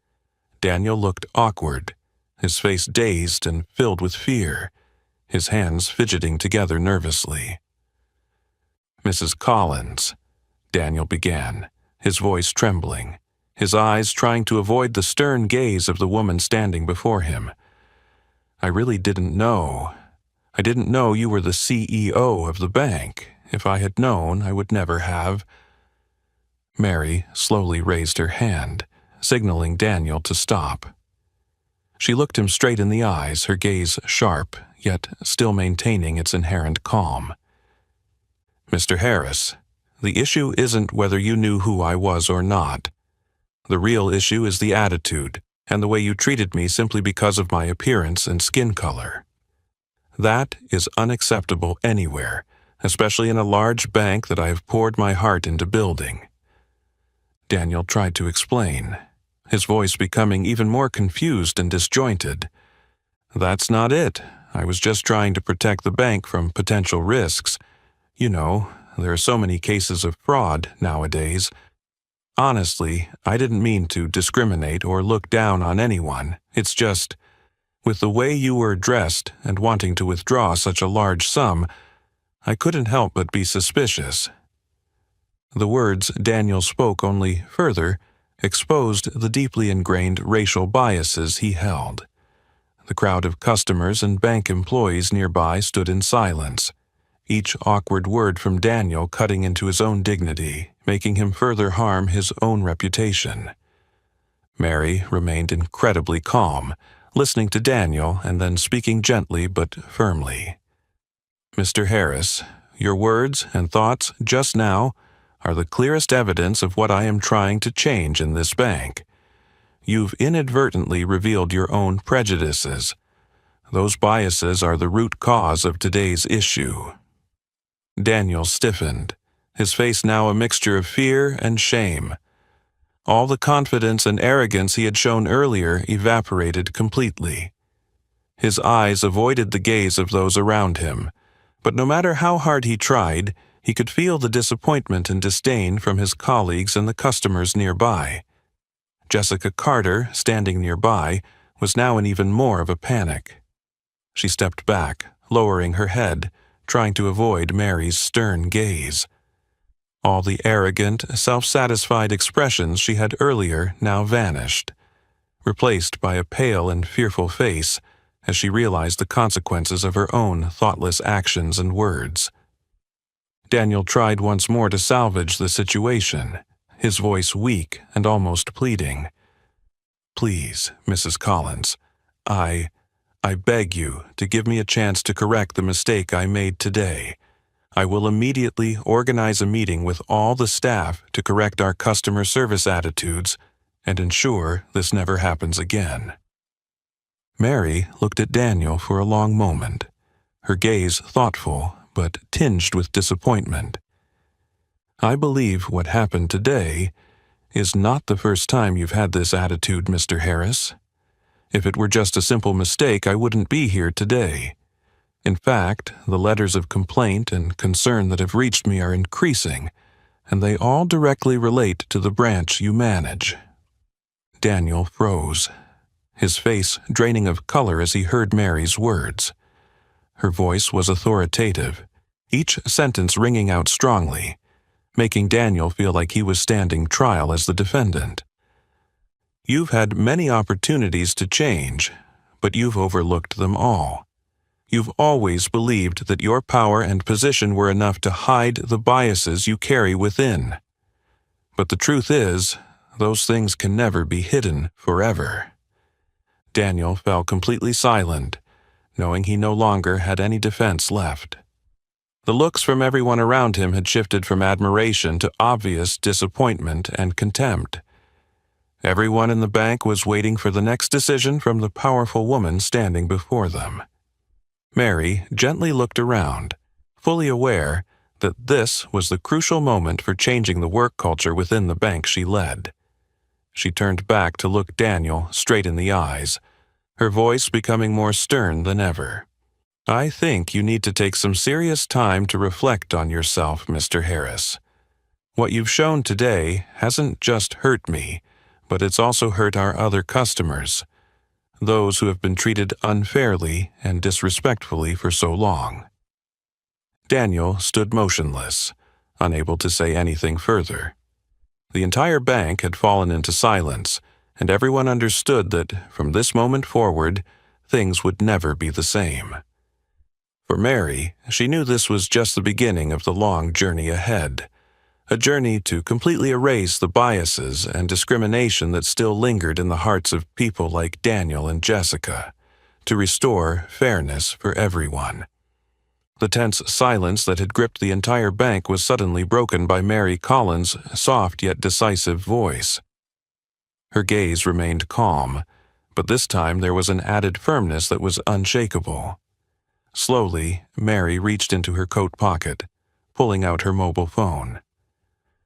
Daniel looked awkward, his face dazed and filled with fear, his hands fidgeting together nervously. Mrs. Collins, Daniel began, his voice trembling, his eyes trying to avoid the stern gaze of the woman standing before him. I really didn't know. I didn't know you were the CEO of the bank. If I had known, I would never have. Mary slowly raised her hand, signaling Daniel to stop. She looked him straight in the eyes, her gaze sharp, yet still maintaining its inherent calm. "Mr. Harris, the issue isn't whether you knew who I was or not. The real issue is the attitude and the way you treated me simply because of my appearance and skin color. That is unacceptable anywhere, especially in a large bank that I have poured my heart into building." Daniel tried to explain, his voice becoming even more confused and disjointed. "That's not it. I was just trying to protect the bank from potential risks. You know, there are so many cases of fraud nowadays. Honestly, I didn't mean to discriminate or look down on anyone. It's just, with the way you were dressed and wanting to withdraw such a large sum, I couldn't help but be suspicious." The words Daniel spoke only further exposed the deeply ingrained racial biases he held. The crowd of customers and bank employees nearby stood in silence, each awkward word from Daniel cutting into his own dignity, making him further harm his own reputation. Mary remained incredibly calm, listening to Daniel and then speaking gently but firmly. "Mr. Harris, your words and thoughts just now are the clearest evidence of what I am trying to change in this bank. You've inadvertently revealed your own prejudices. Those biases are the root cause of today's issue." Daniel stiffened, his face now a mixture of fear and shame. All the confidence and arrogance he had shown earlier evaporated completely. His eyes avoided the gaze of those around him, but no matter how hard he tried, he could feel the disappointment and disdain from his colleagues and the customers nearby. Jessica Carter, standing nearby, was now in even more of a panic. She stepped back, lowering her head, trying to avoid Mary's stern gaze. All the arrogant, self-satisfied expressions she had earlier now vanished, replaced by a pale and fearful face as she realized the consequences of her own thoughtless actions and words. Daniel tried once more to salvage the situation, his voice weak and almost pleading. "Please, Mrs. Collins, I beg you to give me a chance to correct the mistake I made today. I will immediately organize a meeting with all the staff to correct our customer service attitudes and ensure this never happens again." Mary looked at Daniel for a long moment, her gaze thoughtful but tinged with disappointment. "I believe what happened today is not the first time you've had this attitude, Mr. Harris. If it were just a simple mistake, I wouldn't be here today. In fact, the letters of complaint and concern that have reached me are increasing, and they all directly relate to the branch you manage." Daniel froze, his face draining of color as he heard Mary's words. Her voice was authoritative, each sentence ringing out strongly, making Daniel feel like he was standing trial as the defendant. "You've had many opportunities to change, but you've overlooked them all. You've always believed that your power and position were enough to hide the biases you carry within. But the truth is, those things can never be hidden forever." Daniel fell completely silent, knowing he no longer had any defense left. The looks from everyone around him had shifted from admiration to obvious disappointment and contempt. Everyone in the bank was waiting for the next decision from the powerful woman standing before them. Mary gently looked around, fully aware that this was the crucial moment for changing the work culture within the bank she led. She turned back to look Daniel straight in the eyes, her voice becoming more stern than ever. "I think you need to take some serious time to reflect on yourself, Mr. Harris. What you've shown today hasn't just hurt me, but it's also hurt our other customers, those who have been treated unfairly and disrespectfully for so long." Daniel stood motionless, unable to say anything further. The entire bank had fallen into silence, and everyone understood that, from this moment forward, things would never be the same. For Mary, she knew this was just the beginning of the long journey ahead, a journey to completely erase the biases and discrimination that still lingered in the hearts of people like Daniel and Jessica, to restore fairness for everyone. The tense silence that had gripped the entire bank was suddenly broken by Mary Collins' soft yet decisive voice. Her gaze remained calm, but this time there was an added firmness that was unshakable. Slowly, Mary reached into her coat pocket, pulling out her mobile phone.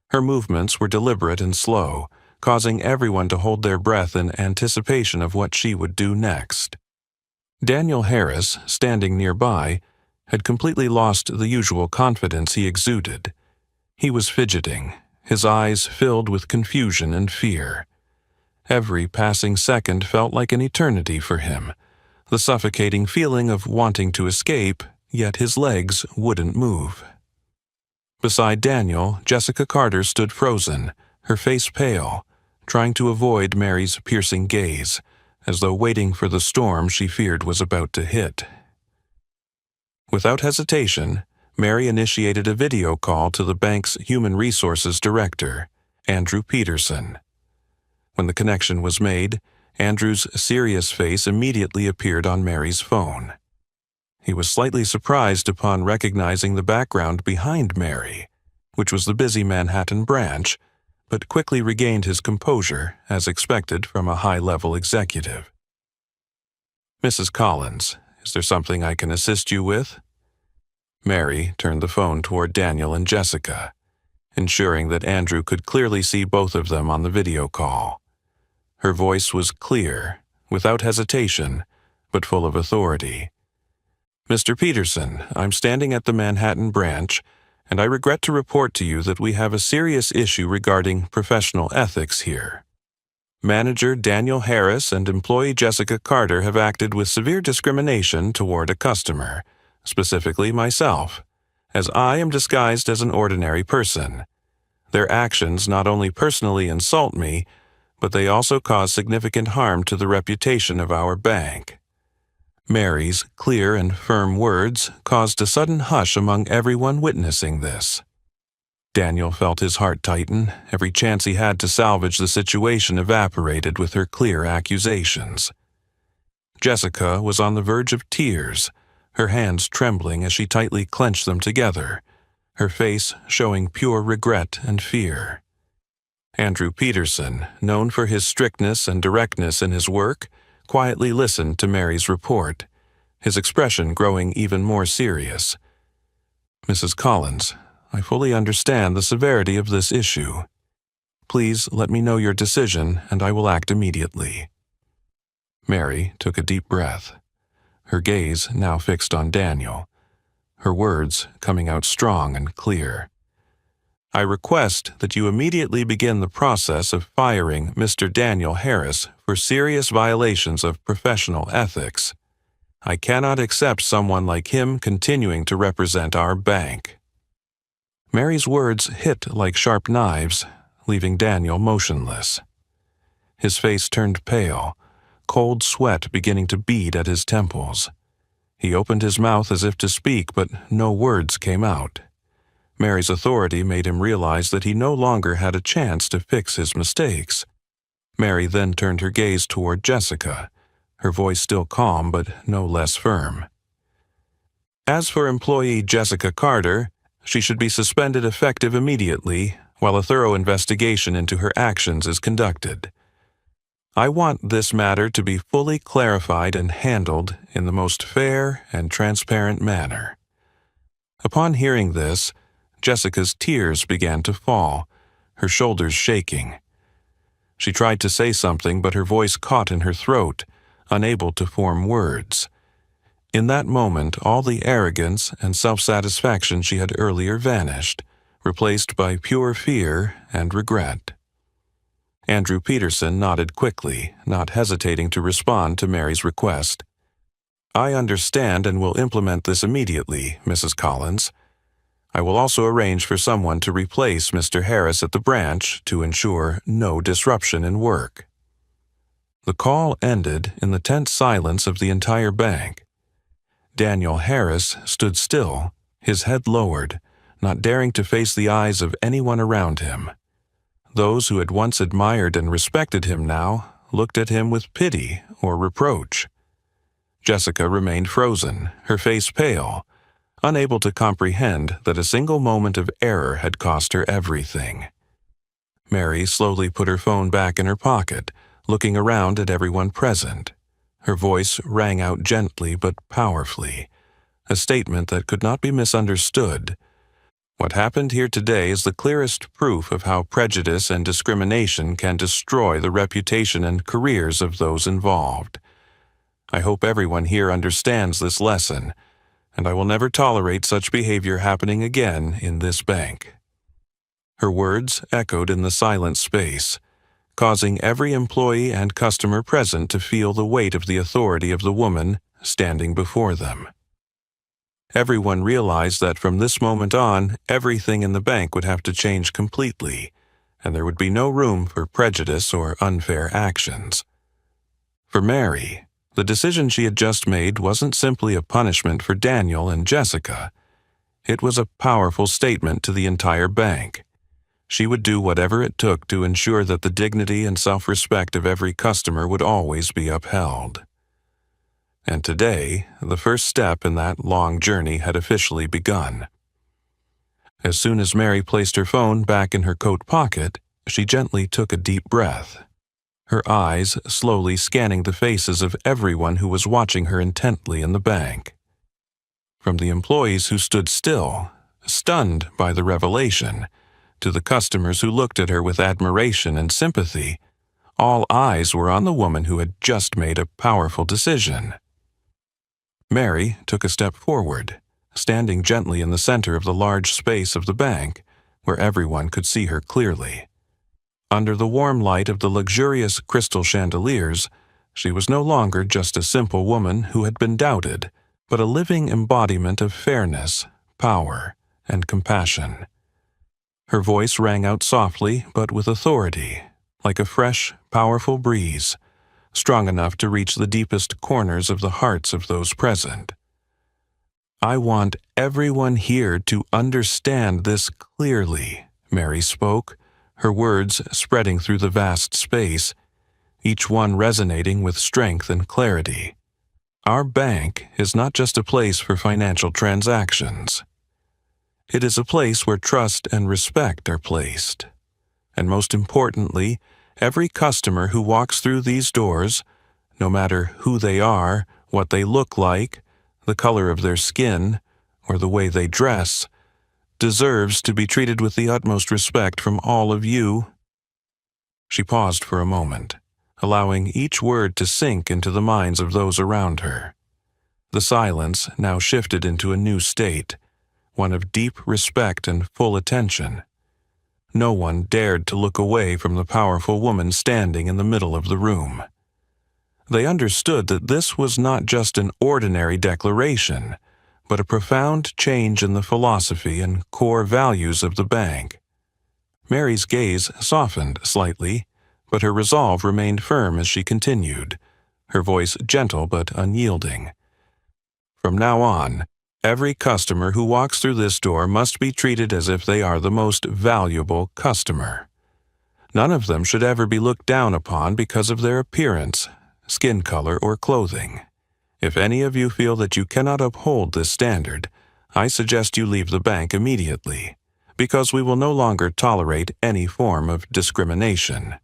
Her movements were deliberate and slow, causing everyone to hold their breath in anticipation of what she would do next. Daniel Harris, standing nearby, had completely lost the usual confidence he exuded. He was fidgeting, his eyes filled with confusion and fear. Every passing second felt like an eternity for him, the suffocating feeling of wanting to escape, yet his legs wouldn't move. Beside Daniel, Jessica Carter stood frozen, her face pale, trying to avoid Mary's piercing gaze, as though waiting for the storm she feared was about to hit. Without hesitation, Mary initiated a video call to the bank's Human Resources Director, Andrew Peterson. When the connection was made, Andrew's serious face immediately appeared on Mary's phone. He was slightly surprised upon recognizing the background behind Mary, which was the busy Manhattan branch, but quickly regained his composure, as expected from a high-level executive. "Mrs. Collins, is there something I can assist you with?" Mary turned the phone toward Daniel and Jessica, ensuring that Andrew could clearly see both of them on the video call. Her voice was clear, without hesitation, but full of authority. "Mr. Peterson, I'm standing at the Manhattan branch, and I regret to report to you that we have a serious issue regarding professional ethics here. Manager Daniel Harris and employee Jessica Carter have acted with severe discrimination toward a customer, specifically myself, as I am disguised as an ordinary person. Their actions not only personally insult me, but they also cause significant harm to the reputation of our bank." Mary's clear and firm words caused a sudden hush among everyone witnessing this. Daniel felt his heart tighten. Every chance he had to salvage the situation evaporated with her clear accusations. Jessica was on the verge of tears, her hands trembling as she tightly clenched them together, her face showing pure regret and fear. Andrew Peterson, known for his strictness and directness in his work, quietly listened to Mary's report, his expression growing even more serious. "Mrs. Collins, I fully understand the severity of this issue. Please let me know your decision, and I will act immediately." Mary took a deep breath, her gaze now fixed on Daniel, her words coming out strong and clear. "I request that you immediately begin the process of firing Mr. Daniel Harris for serious violations of professional ethics. I cannot accept someone like him continuing to represent our bank." Mary's words hit like sharp knives, leaving Daniel motionless. His face turned pale, cold sweat beginning to bead at his temples. He opened his mouth as if to speak, but no words came out. Mary's authority made him realize that he no longer had a chance to fix his mistakes. Mary then turned her gaze toward Jessica, her voice still calm but no less firm. "As for employee Jessica Carter, she should be suspended effective immediately while a thorough investigation into her actions is conducted. I want this matter to be fully clarified and handled in the most fair and transparent manner." Upon hearing this, Jessica's tears began to fall, her shoulders shaking. She tried to say something, but her voice caught in her throat, unable to form words. In that moment, all the arrogance and self-satisfaction she had earlier vanished, replaced by pure fear and regret. Andrew Peterson nodded quickly, not hesitating to respond to Mary's request. "I understand and will implement this immediately, Mrs. Collins. I will also arrange for someone to replace Mr. Harris at the branch to ensure no disruption in work." The call ended in the tense silence of the entire bank. Daniel Harris stood still, his head lowered, not daring to face the eyes of anyone around him. Those who had once admired and respected him now looked at him with pity or reproach. Jessica remained frozen, her face pale, unable to comprehend that a single moment of error had cost her everything. Mary slowly put her phone back in her pocket, looking around at everyone present. Her voice rang out gently but powerfully, a statement that could not be misunderstood. What happened here today is the clearest proof of how prejudice and discrimination can destroy the reputation and careers of those involved. I hope everyone here understands this lesson, and I will never tolerate such behavior happening again in this bank. Her words echoed in the silent space, causing every employee and customer present to feel the weight of the authority of the woman standing before them. Everyone realized that from this moment on, everything in the bank would have to change completely, and there would be no room for prejudice or unfair actions. For Mary, the decision she had just made wasn't simply a punishment for Daniel and Jessica. It was a powerful statement to the entire bank. She would do whatever it took to ensure that the dignity and self-respect of every customer would always be upheld. And today, the first step in that long journey had officially begun. As soon as Mary placed her phone back in her coat pocket, she gently took a deep breath, her eyes slowly scanning the faces of everyone who was watching her intently in the bank. From the employees who stood still, stunned by the revelation, to the customers who looked at her with admiration and sympathy, all eyes were on the woman who had just made a powerful decision. Mary took a step forward, standing gently in the center of the large space of the bank, where everyone could see her clearly. Under the warm light of the luxurious crystal chandeliers, she was no longer just a simple woman who had been doubted, but a living embodiment of fairness, power, and compassion. Her voice rang out softly but with authority, like a fresh, powerful breeze, strong enough to reach the deepest corners of the hearts of those present. "I want everyone here to understand this clearly," Mary spoke, her words spreading through the vast space, each one resonating with strength and clarity. "Our bank is not just a place for financial transactions. It is a place where trust and respect are placed. And most importantly, every customer who walks through these doors, no matter who they are, what they look like, the color of their skin, or the way they dress, deserves to be treated with the utmost respect from all of you." She paused for a moment, allowing each word to sink into the minds of those around her. The silence now shifted into a new state, one of deep respect and full attention. No one dared to look away from the powerful woman standing in the middle of the room. They understood that this was not just an ordinary declaration, but a profound change in the philosophy and core values of the bank. Mary's gaze softened slightly, but her resolve remained firm as she continued, her voice gentle but unyielding. "From now on, every customer who walks through this door must be treated as if they are the most valuable customer. None of them should ever be looked down upon because of their appearance, skin color, or clothing. If any of you feel that you cannot uphold this standard, I suggest you leave the bank immediately, because we will no longer tolerate any form of discrimination."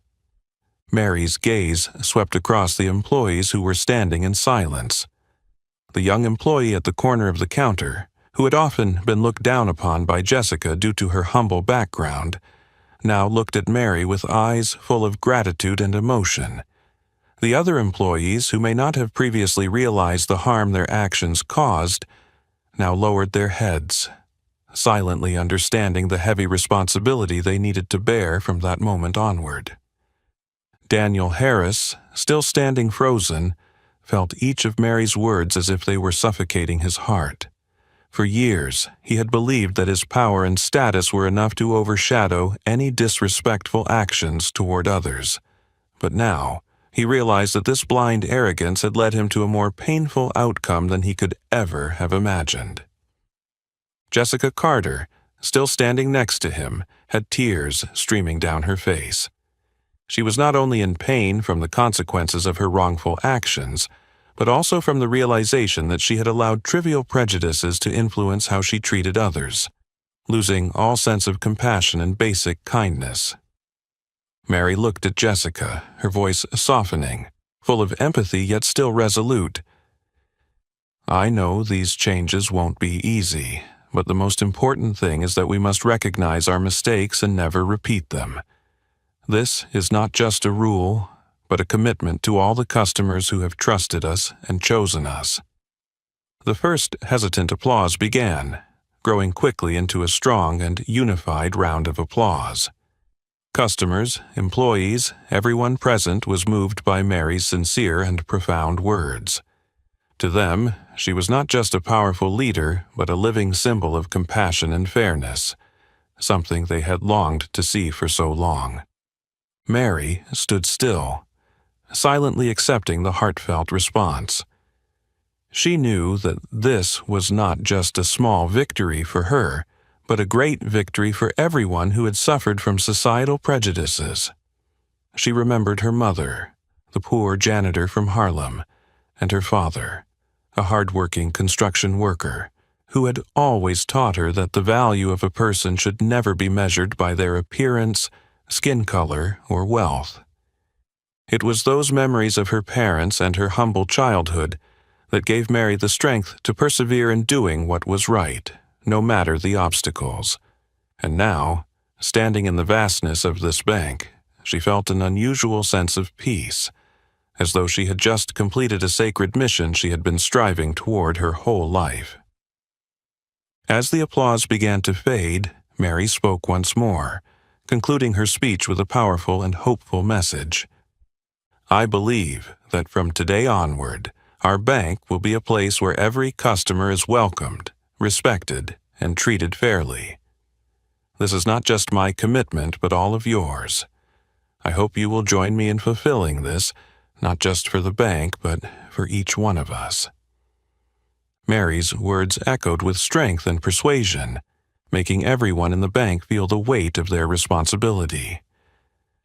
Mary's gaze swept across the employees who were standing in silence. The young employee at the corner of the counter, who had often been looked down upon by Jessica due to her humble background, now looked at Mary with eyes full of gratitude and emotion. The other employees, who may not have previously realized the harm their actions caused, now lowered their heads, silently understanding the heavy responsibility they needed to bear from that moment onward. Daniel Harris, still standing frozen, felt each of Mary's words as if they were suffocating his heart. For years, he had believed that his power and status were enough to overshadow any disrespectful actions toward others. But now, he realized that this blind arrogance had led him to a more painful outcome than he could ever have imagined. Jessica Carter, still standing next to him, had tears streaming down her face. She was not only in pain from the consequences of her wrongful actions, but also from the realization that she had allowed trivial prejudices to influence how she treated others, losing all sense of compassion and basic kindness. Mary looked at Jessica, her voice softening, full of empathy yet still resolute. "I know these changes won't be easy, but the most important thing is that we must recognize our mistakes and never repeat them. This is not just a rule, but a commitment to all the customers who have trusted us and chosen us." The first hesitant applause began, growing quickly into a strong and unified round of applause. Customers, employees, everyone present was moved by Mary's sincere and profound words. To them, she was not just a powerful leader, but a living symbol of compassion and fairness, something they had longed to see for so long. Mary stood still, silently accepting the heartfelt response. She knew that this was not just a small victory for her, but a great victory for everyone who had suffered from societal prejudices. She remembered her mother, the poor janitor from Harlem, and her father, a hard-working construction worker, who had always taught her that the value of a person should never be measured by their appearance, skin color, or wealth. It was those memories of her parents and her humble childhood that gave Mary the strength to persevere in doing what was right, no matter the obstacles. And now, standing in the vastness of this bank, she felt an unusual sense of peace, as though she had just completed a sacred mission she had been striving toward her whole life. As the applause began to fade, Mary spoke once more, concluding her speech with a powerful and hopeful message. "I believe that from today onward, our bank will be a place where every customer is welcomed, respected, and treated fairly. This is not just my commitment, but all of yours. I hope you will join me in fulfilling this, not just for the bank, but for each one of us." Mary's words echoed with strength and persuasion, making everyone in the bank feel the weight of their responsibility.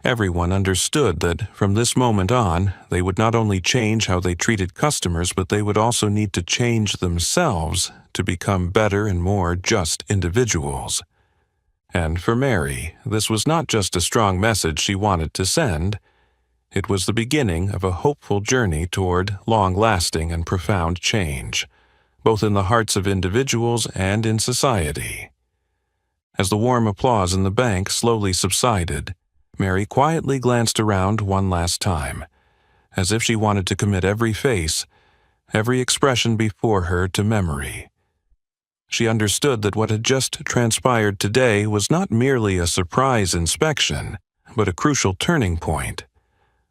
Everyone understood that from this moment on, they would not only change how they treated customers, but they would also need to change themselves to become better and more just individuals. And for Mary, this was not just a strong message she wanted to send. It was the beginning of a hopeful journey toward long-lasting and profound change, both in the hearts of individuals and in society. As the warm applause in the bank slowly subsided, Mary quietly glanced around one last time, as if she wanted to commit every face, every expression before her to memory. She understood that what had just transpired today was not merely a surprise inspection, but a crucial turning point,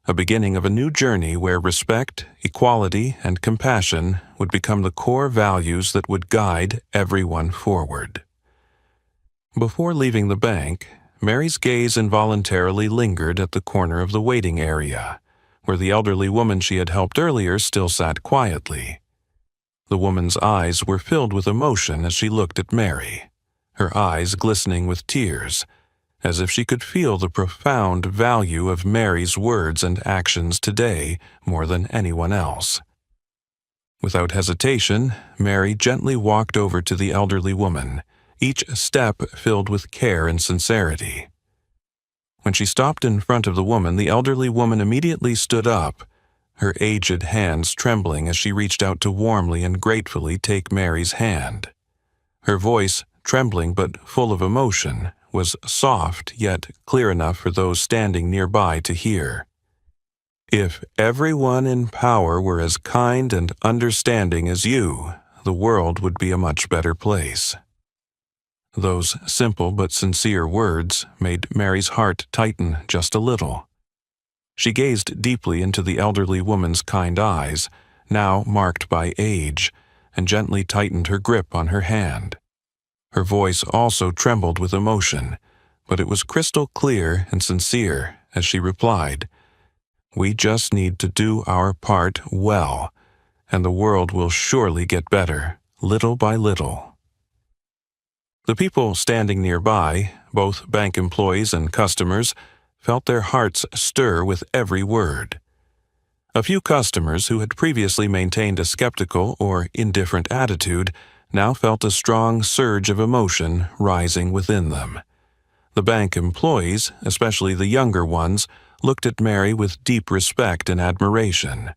a beginning of a new journey where respect, equality, and compassion would become the core values that would guide everyone forward. Before leaving the bank, Mary's gaze involuntarily lingered at the corner of the waiting area, where the elderly woman she had helped earlier still sat quietly. The woman's eyes were filled with emotion as she looked at Mary, her eyes glistening with tears, as if she could feel the profound value of Mary's words and actions today more than anyone else. Without hesitation, Mary gently walked over to the elderly woman, each step filled with care and sincerity. When she stopped in front of the woman, the elderly woman immediately stood up, her aged hands trembling as she reached out to warmly and gratefully take Mary's hand. Her voice, trembling but full of emotion, was soft yet clear enough for those standing nearby to hear. "If everyone in power were as kind and understanding as you, the world would be a much better place." Those simple but sincere words made Mary's heart tighten just a little. She gazed deeply into the elderly woman's kind eyes, now marked by age, and gently tightened her grip on her hand. Her voice also trembled with emotion, but it was crystal clear and sincere as she replied, "We just need to do our part well, and the world will surely get better, little by little." The people standing nearby, both bank employees and customers, felt their hearts stir with every word. A few customers who had previously maintained a skeptical or indifferent attitude now felt a strong surge of emotion rising within them. The bank employees, especially the younger ones, looked at Mary with deep respect and admiration.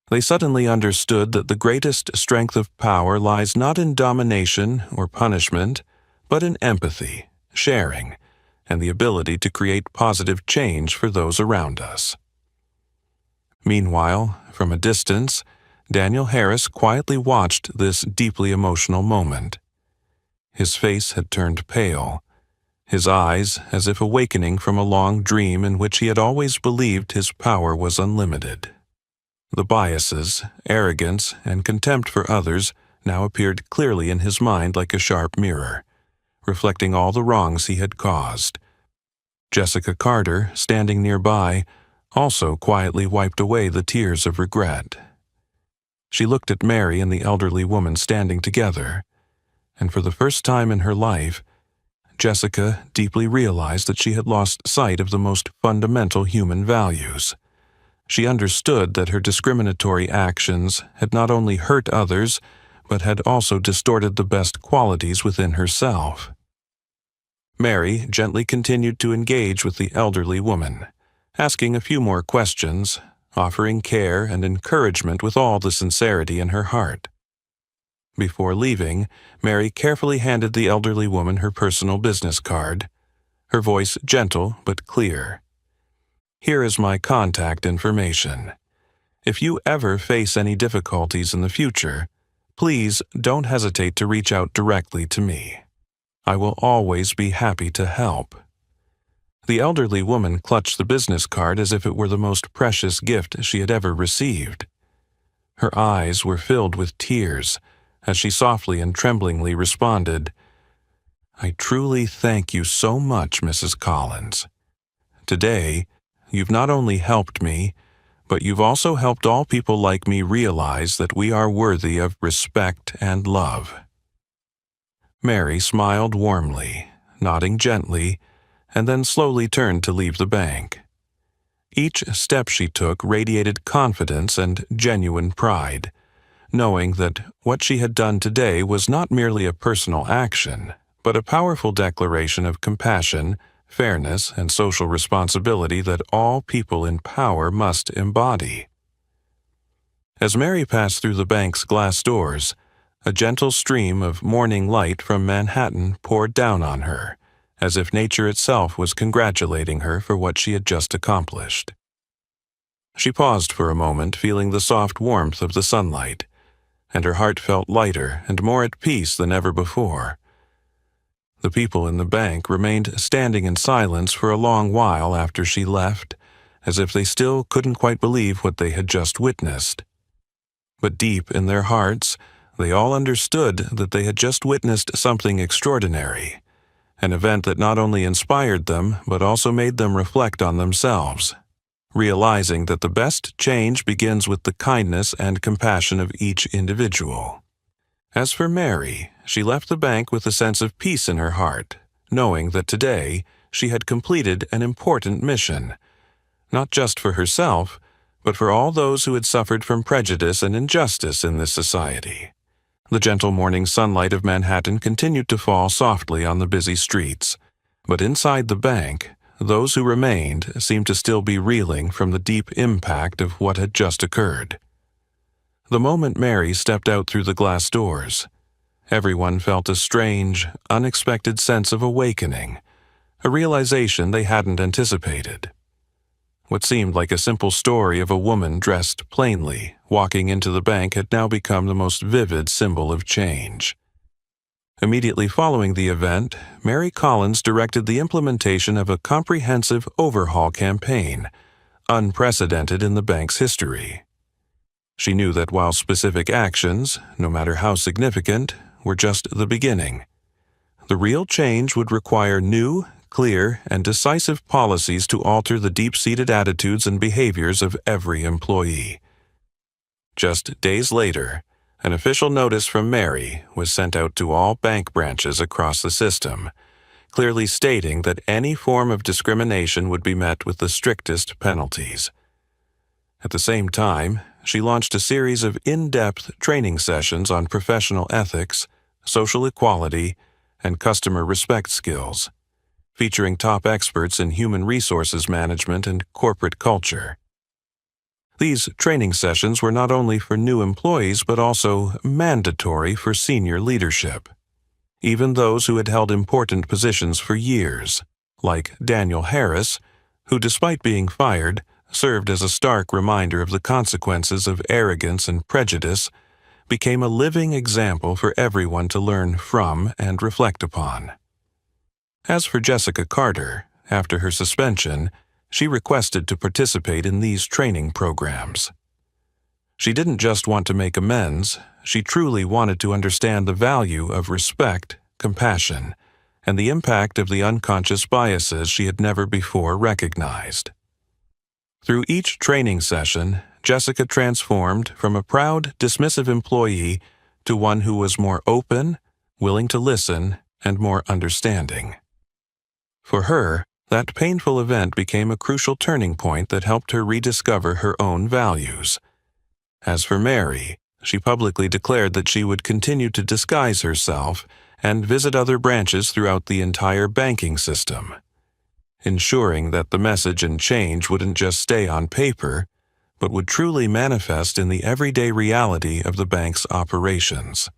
They suddenly understood that the greatest strength of power lies not in domination or punishment, but in empathy, sharing, and the ability to create positive change for those around us. Meanwhile, from a distance, Daniel Harris quietly watched this deeply emotional moment. His face had turned pale, his eyes as if awakening from a long dream in which he had always believed his power was unlimited. The biases, arrogance, and contempt for others now appeared clearly in his mind like a sharp mirror, reflecting all the wrongs he had caused. Jessica Carter, standing nearby, also quietly wiped away the tears of regret. She looked at Mary and the elderly woman standing together, and for the first time in her life, Jessica deeply realized that she had lost sight of the most fundamental human values. She understood that her discriminatory actions had not only hurt others, but had also distorted the best qualities within herself. Mary gently continued to engage with the elderly woman, asking a few more questions, offering care and encouragement with all the sincerity in her heart. Before leaving, Mary carefully handed the elderly woman her personal business card, her voice gentle but clear. "Here is my contact information. If you ever face any difficulties in the future, please don't hesitate to reach out directly to me. I will always be happy to help." The elderly woman clutched the business card as if it were the most precious gift she had ever received. Her eyes were filled with tears as she softly and tremblingly responded, "I truly thank you so much, Mrs. Collins. Today, you've not only helped me, but you've also helped all people like me realize that we are worthy of respect and love." Mary smiled warmly, nodding gently, and then slowly turned to leave the bank. Each step she took radiated confidence and genuine pride, knowing that what she had done today was not merely a personal action, but a powerful declaration of compassion, fairness, and social responsibility that all people in power must embody. As Mary passed through the bank's glass doors, a gentle stream of morning light from Manhattan poured down on her, as if nature itself was congratulating her for what she had just accomplished. She paused for a moment, feeling the soft warmth of the sunlight, and her heart felt lighter and more at peace than ever before. The people in the bank remained standing in silence for a long while after she left, as if they still couldn't quite believe what they had just witnessed. But deep in their hearts, they all understood that they had just witnessed something extraordinary, an event that not only inspired them but also made them reflect on themselves, realizing that the best change begins with the kindness and compassion of each individual. As for Mary, she left the bank with a sense of peace in her heart, knowing that today she had completed an important mission, not just for herself, but for all those who had suffered from prejudice and injustice in this society. The gentle morning sunlight of Manhattan continued to fall softly on the busy streets, but inside the bank, those who remained seemed to still be reeling from the deep impact of what had just occurred. The moment Mary stepped out through the glass doors, everyone felt a strange, unexpected sense of awakening, a realization they hadn't anticipated. What seemed like a simple story of a woman dressed plainly, walking into the bank had now become the most vivid symbol of change. Immediately following the event, Mary Collins directed the implementation of a comprehensive overhaul campaign, unprecedented in the bank's history. She knew that while specific actions, no matter how significant, were just the beginning, the real change would require new, clear, and decisive policies to alter the deep-seated attitudes and behaviors of every employee. Just days later, an official notice from Mary was sent out to all bank branches across the system, clearly stating that any form of discrimination would be met with the strictest penalties. At the same time, she launched a series of in-depth training sessions on professional ethics, social equality, and customer respect skills, featuring top experts in human resources management and corporate culture. These training sessions were not only for new employees but also mandatory for senior leadership. Even those who had held important positions for years, like Daniel Harris, who despite being fired, served as a stark reminder of the consequences of arrogance and prejudice, became a living example for everyone to learn from and reflect upon. As for Jessica Carter, after her suspension, she requested to participate in these training programs. She didn't just want to make amends, she truly wanted to understand the value of respect, compassion, and the impact of the unconscious biases she had never before recognized. Through each training session, Jessica transformed from a proud, dismissive employee to one who was more open, willing to listen, and more understanding. For her, that painful event became a crucial turning point that helped her rediscover her own values. As for Mary, she publicly declared that she would continue to disguise herself and visit other branches throughout the entire banking system, ensuring that the message and change wouldn't just stay on paper, but would truly manifest in the everyday reality of the bank's operations.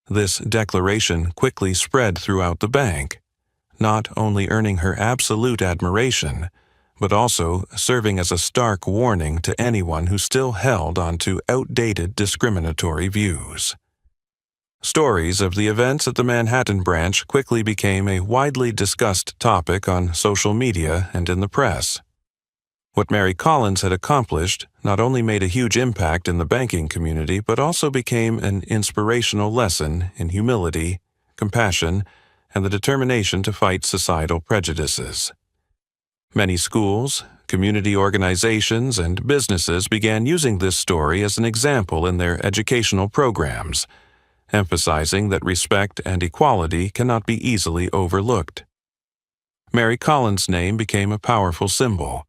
This declaration quickly spread throughout the bank, not only earning her absolute admiration, but also serving as a stark warning to anyone who still held onto outdated discriminatory views. Stories of the events at the Manhattan branch quickly became a widely discussed topic on social media and in the press. What Mary Collins had accomplished not only made a huge impact in the banking community, but also became an inspirational lesson in humility, compassion, and the determination to fight societal prejudices. Many schools, community organizations, and businesses began using this story as an example in their educational programs, emphasizing that respect and equality cannot be easily overlooked. Mary Collins' name became a powerful symbol,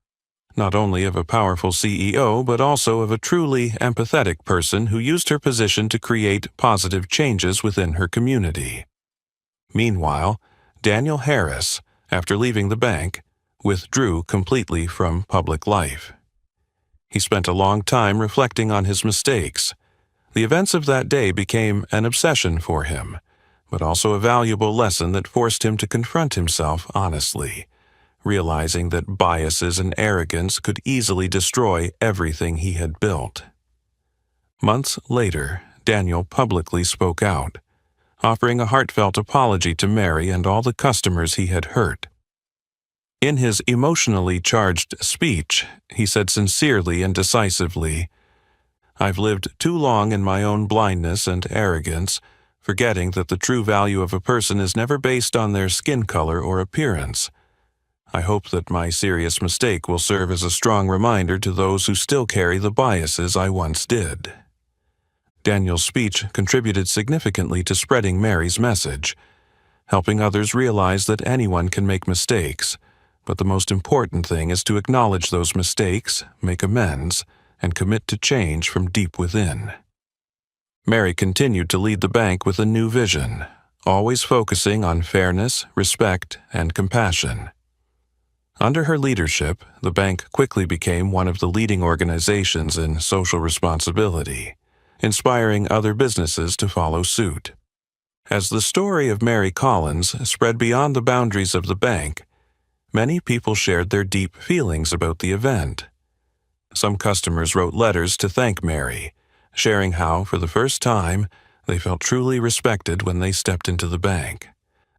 not only of a powerful CEO, but also of a truly empathetic person who used her position to create positive changes within her community. Meanwhile, Daniel Harris, after leaving the bank, withdrew completely from public life. He spent a long time reflecting on his mistakes. The events of that day became an obsession for him, but also a valuable lesson that forced him to confront himself honestly, realizing that biases and arrogance could easily destroy everything he had built. Months later, Daniel publicly spoke out, offering a heartfelt apology to Mary and all the customers he had hurt. In his emotionally charged speech, he said sincerely and decisively, "I've lived too long in my own blindness and arrogance, forgetting that the true value of a person is never based on their skin color or appearance. I hope that my serious mistake will serve as a strong reminder to those who still carry the biases I once did." Daniel's speech contributed significantly to spreading Mary's message, helping others realize that anyone can make mistakes, but the most important thing is to acknowledge those mistakes, make amends, and commit to change from deep within. Mary continued to lead the bank with a new vision, always focusing on fairness, respect, and compassion. Under her leadership, the bank quickly became one of the leading organizations in social responsibility, inspiring other businesses to follow suit. As the story of Mary Collins spread beyond the boundaries of the bank, many people shared their deep feelings about the event. Some customers wrote letters to thank Mary, sharing how, for the first time, they felt truly respected when they stepped into the bank.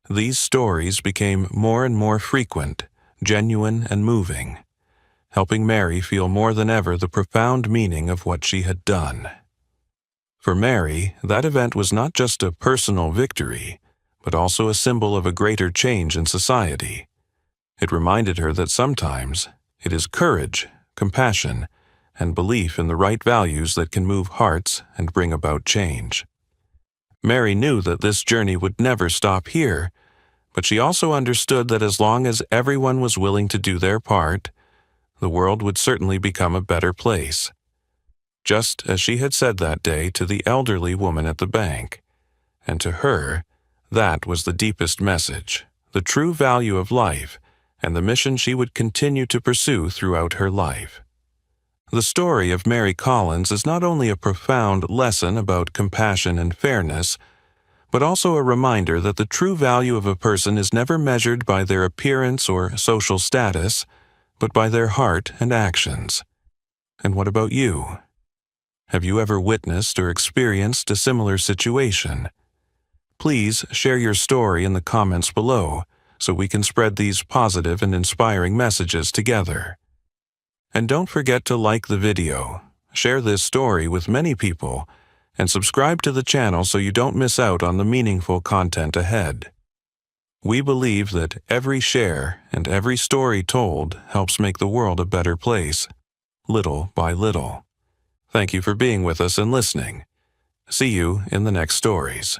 These stories became more and more frequent, genuine and moving, helping Mary feel more than ever the profound meaning of what she had done. For Mary, that event was not just a personal victory, but also a symbol of a greater change in society. It reminded her that sometimes it is courage, compassion, and belief in the right values that can move hearts and bring about change. Mary knew that this journey would never stop here, but she also understood that as long as everyone was willing to do their part, the world would certainly become a better place. Just as she had said that day to the elderly woman at the bank. And to her, that was the deepest message, the true value of life, and the mission she would continue to pursue throughout her life. The story of Mary Collins is not only a profound lesson about compassion and fairness, but also a reminder that the true value of a person is never measured by their appearance or social status, but by their heart and actions. And what about you? Have you ever witnessed or experienced a similar situation? Please share your story in the comments below so we can spread these positive and inspiring messages together. And don't forget to like the video, share this story with many people, and subscribe to the channel so you don't miss out on the meaningful content ahead. We believe that every share and every story told helps make the world a better place, little by little. Thank you for being with us and listening. See you in the next stories.